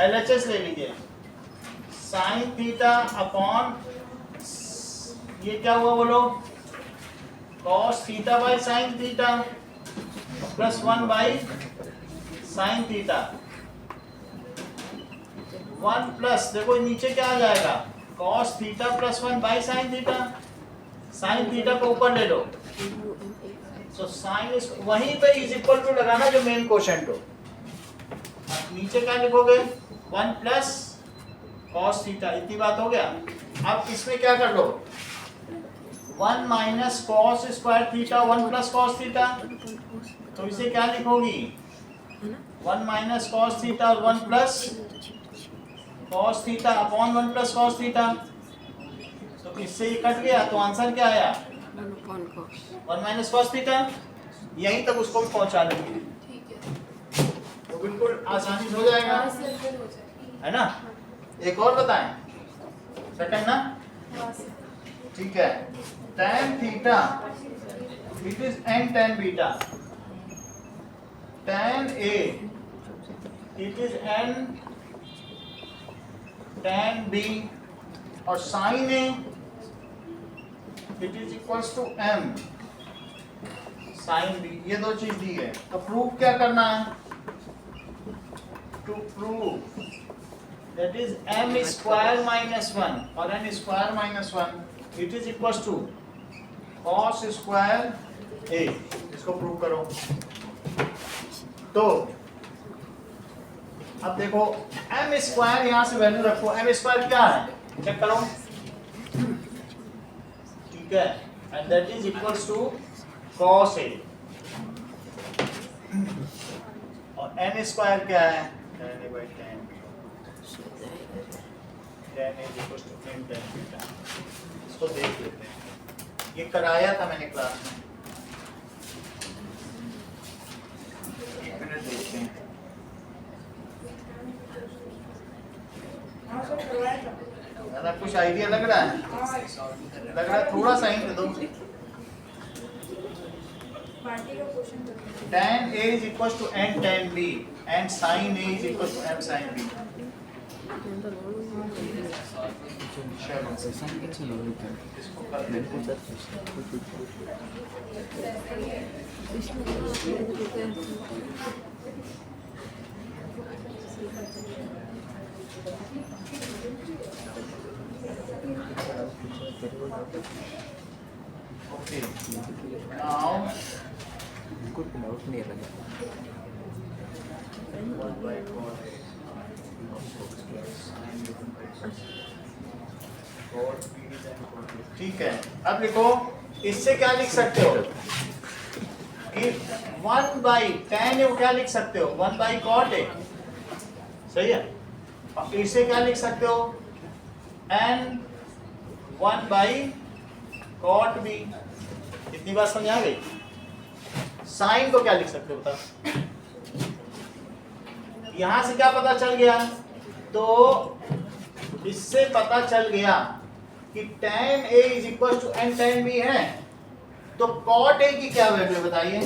LHS ले लीजिए। sin थीटा अपॉन ये क्या हुआ बोलो? cos theta by sin theta plus 1 by sin theta. 1 plus, देखो नीचे क्या आ जाएगा? cos theta plus 1 by sin theta. sin theta को ऊपर ले लो, सो sin इज वहीं पे इज इक्वल टू लगाना जो मेन कोशेंट हो। नीचे क्या लिखोगे? 1 प्लस cos थीटा। इतनी बात हो गया। अब इसमें क्या कर लो? 1 minus cos square theta 1 plus cos theta. तो इसे क्या लिखोगी? 1 माइनस कॉस थीटा और 1 plus cos theta upon 1 plus cos theta. तो इससे ये कट गया, तो आंसर क्या आया? 1 माइनस कॉस थीटा। यहीं तक उसको भी पहुंचा लेंगे, ठीक है। तो बिल्कुल आसानी से हो जाएगा, हाँ सर फिर हो जाएगी। है ना? एक और बताएं, सेकंड ना? हाँ सर। ठीक है, tan theta it is n tan beta, tan A it is n tan b और sin a it is equals to m sin b, ये दो चीज दी है। तो प्रूव क्या करना है? To prove that is m square minus 1 और n square minus 1 it is equals to cos square a। इसको प्रूव करो। तो अब देखो m स्क्वायर यहां से वैल्यू रखो। m स्क्वायर क्या है? चेक करो। ठीक है, and that is equals to cos a और n स्क्वायर क्या है? tan a by tan b। tan a is equals to n tan beta। इसको देख लेते हैं, ये कराया था मैंने क्लास में। एक मिनट देखते हैं। दादा कुछ आइडिया लग रहा है? लग रहा है, थोड़ा सा हिंट दो। tan a is equals to n tan b and sin a is equals to m sin b। इसको कर लेते हैं। Okay, now कुछ डाउट नहीं लगा। 1 by cos cos b then cos b। ठीक है, अब लिखो, इससे क्या लिख सकते हो कि 1 by tan है, वो क्या लिख सकते हो? 1 by cot a, सही है। और इसे क्या लिख सकते हो? n 1 by cot b। इतनी बात समझ आ गई? साइन को क्या लिख सकते हो बता? यहां से क्या पता चल गया? तो इससे पता चल गया कि tan a is equal to n tan b है। तो cot a की क्या वैल्यू है बताइए?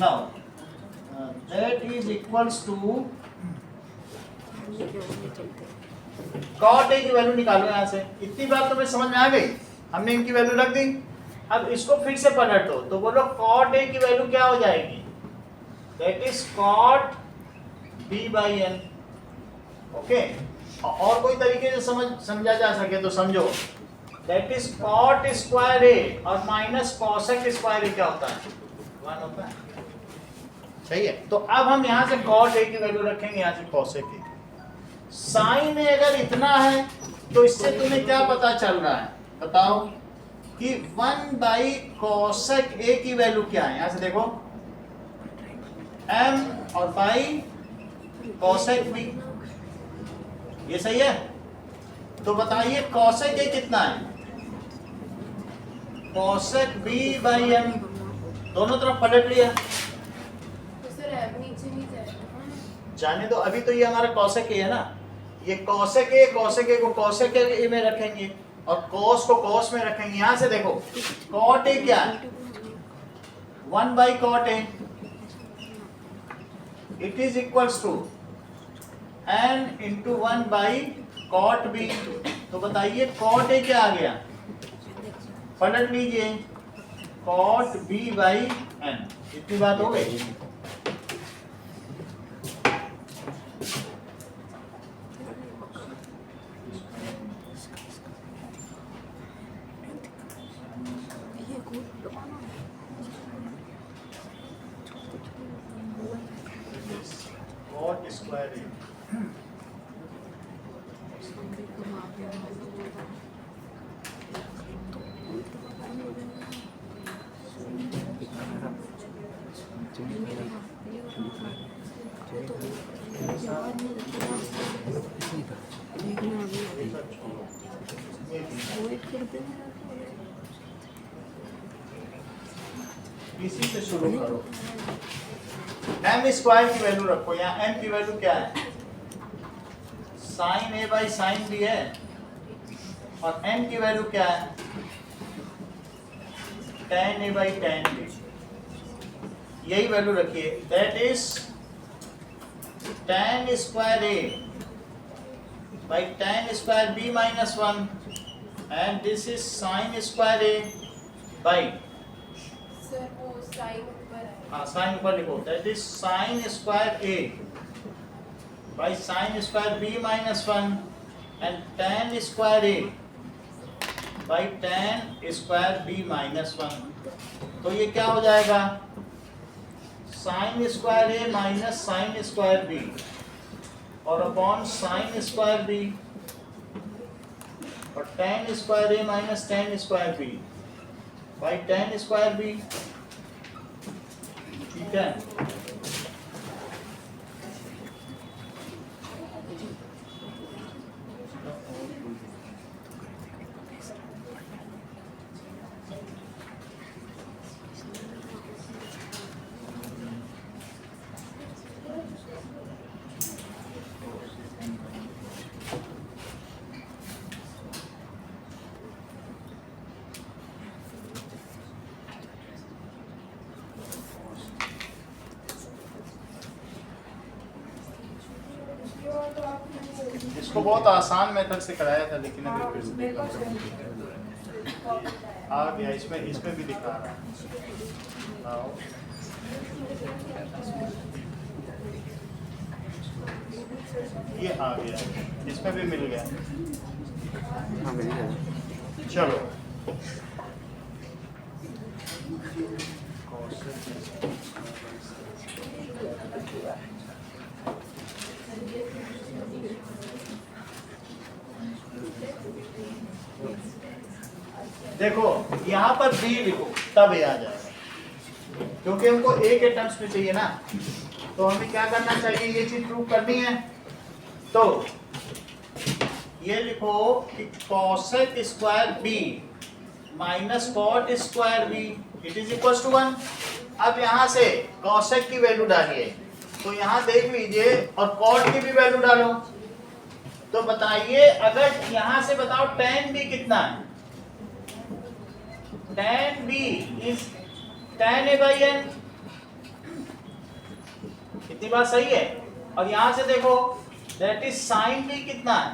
Now that is equals to cot a की वैल्यू निकालो यहां से। इतनी बात तुम्हें समझ में आ गई? हमने इनकी वैल्यू रख दी। अब इसको फिर से पलट दो तो बोलो cot a की वैल्यू क्या हो जाएगी? That is cot b by n। Okay, और कोई तरीके से समझा जा सके तो समझो। That is cot square a और माइनस cosec स्क्वायर a क्या होता है? 1 होता है। सही है। तो अब हम यहाँ से cot a की वैल्यू रखेंगे, यहाँ से cosec a। साइन a अगर इतना है तो इससे तुम्हें क्या पता चल रहा है बताओ कि 1 by cosec a की वैल्यू क्या है? यहाँ से देखो m और by cosec b, ये सही है। तो बताइए cosec a कितना है? cosec b by m, दोनों तरफ पलट लिया। तो सर अब नीचे नहीं जाएगा। जाने दो, अभी तो ये हमारा cosec a है ना। ये cosec a को cosec a में रखेंगे और cos को cos में रखेंगे। यहाँ से देखो cot a क्या है? 1 by cot a it is equals to n into 1 by cot b। तो बताइए cot a क्या आ गया? पलट लीजिए, cot b by n। इतनी बात हो गई। cot स्क्वायर a इसी से शुरू करो। m स्क्वायर की वैल्यू रखो। यहाँ m की वैल्यू क्या है? Sine a by sine b है और n की वैल्यू क्या है? tan a by tan b। यही वैल्यू रखिए। That is tan square a by tan square b minus 1 and this is sin square a by sir वो sign ऊपर है हाँ sin ऊपर लिखो, that is sin square a by sin square b minus 1 and tan square a by tan square b minus 1। तो ये क्या हो जाएगा, sin square a minus sin square b और अपॉन sin square b और tan square a minus tan square b by tan square b। ठीक है, इसको बहुत आसान मेथड से कराया था लेकिन अभी फिर आ गया, इसमें भी दिखा रहा है। आओ। ये आ गया, इसमें भी मिल गया। हाँ मिल गया। चलो देखो यहाँ पर बी लिखो तब ये आ जाएगा, क्योंकि हमको ए के टर्म्स में चाहिए ना, तो हमें क्या करना चाहिए, ये चीज प्रूव करनी है। तो ये लिखो कि cosec square B minus cot square B it is equal to 1। अब यहाँ से cosec की वैल्यू डालिए, तो यहाँ देख लीजिए और cot की भी वैल्यू डालो। तो बताइए, अगर यहाँ से बताओ tan b कितना है, tan b is tan a by n। कितनी बात सही है। और यहां से देखो that is sin b कितना है,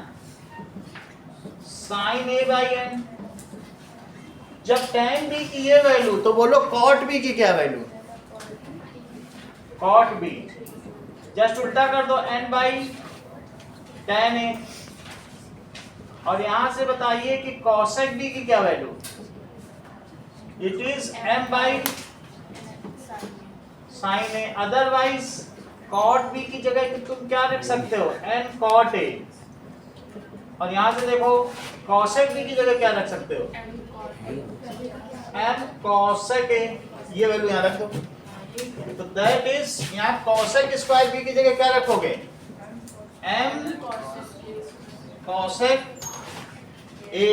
sin a by n। जब tan b की ये वैल्यू, तो बोलो cot b की क्या वैल्यू, cot b जस्ट उल्टा कर दो n by tan a। और यहां से बताइए कि cosec b की क्या value, it is m by sin a। Otherwise cot b की जगह तुम क्या रख सकते हो, n cot a। और यहां से देखो cosec b की जगह क्या रख सकते हो, m cosec a। ये वैल्यू यहाँ रख दो, तो दैट इज यहाँ cosec स्क्वायर b की जगह क्या रखोगे, m cosec a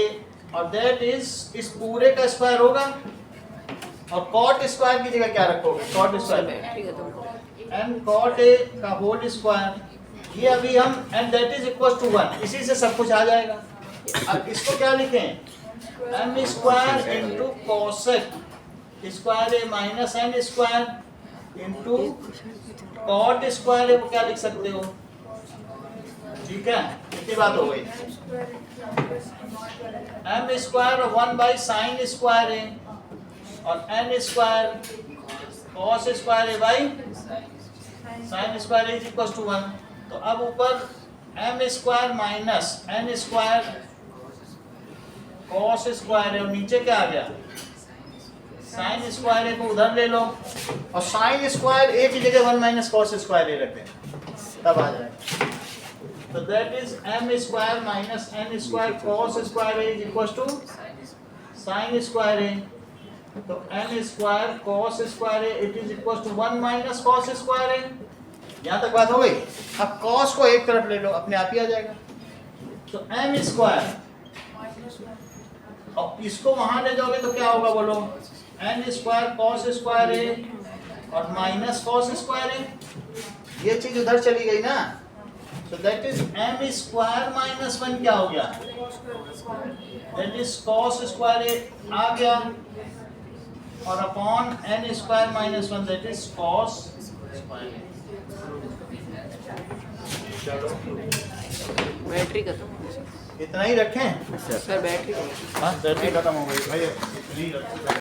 और दैट इज इस पूरे का स्क्वायर होगा। और cot स्क्वायर की जगह क्या रखोगे, cot square n cot a का होल स्क्वायर। ये अभी हम and that is equal to 1, इसी से सब कुछ आ जाएगा। अब इसको क्या लिखें, m square into cosec square a minus n square into cot square a को क्या लिख सकते हो। ठीक है, कितनी बात हो गई, m square 1 by sine square a और n square cos square a by sine square is equal to 1। तो अब ऊपर m square minus n square cos square है और नीचे क्या आ गया, साइन स्क्वायर a को उधर ले लो और साइन स्क्वायर a की जगह 1 माइनस cos स्क्वायर a रख दें, तब आ जाएगा। तो that is m square minus n square cos square a is equal to sine square a। तो n square cos square a it is equal to 1 minus cos square a। यहाँ तक बात हो गई। अब cos को एक तरफ ले लो, अपने आप ही आ जाएगा। तो m स्क्वायर और इसको वहां ले जाओगे तो क्या होगा बोलो, n square cos square a और माइनस cos स्क्वायर a। ये चीज उधर चली गई ना, तो that is m square minus 1 क्या हो गया, that is cos square a आ गया और upon n square minus 1 that is cos square a। चलो बैटरी खत्म हो गई इतना ही रखें। सर बैटरी खत्म। हाँ बैटरी खत्म हो गई भाई, इतनी रखें।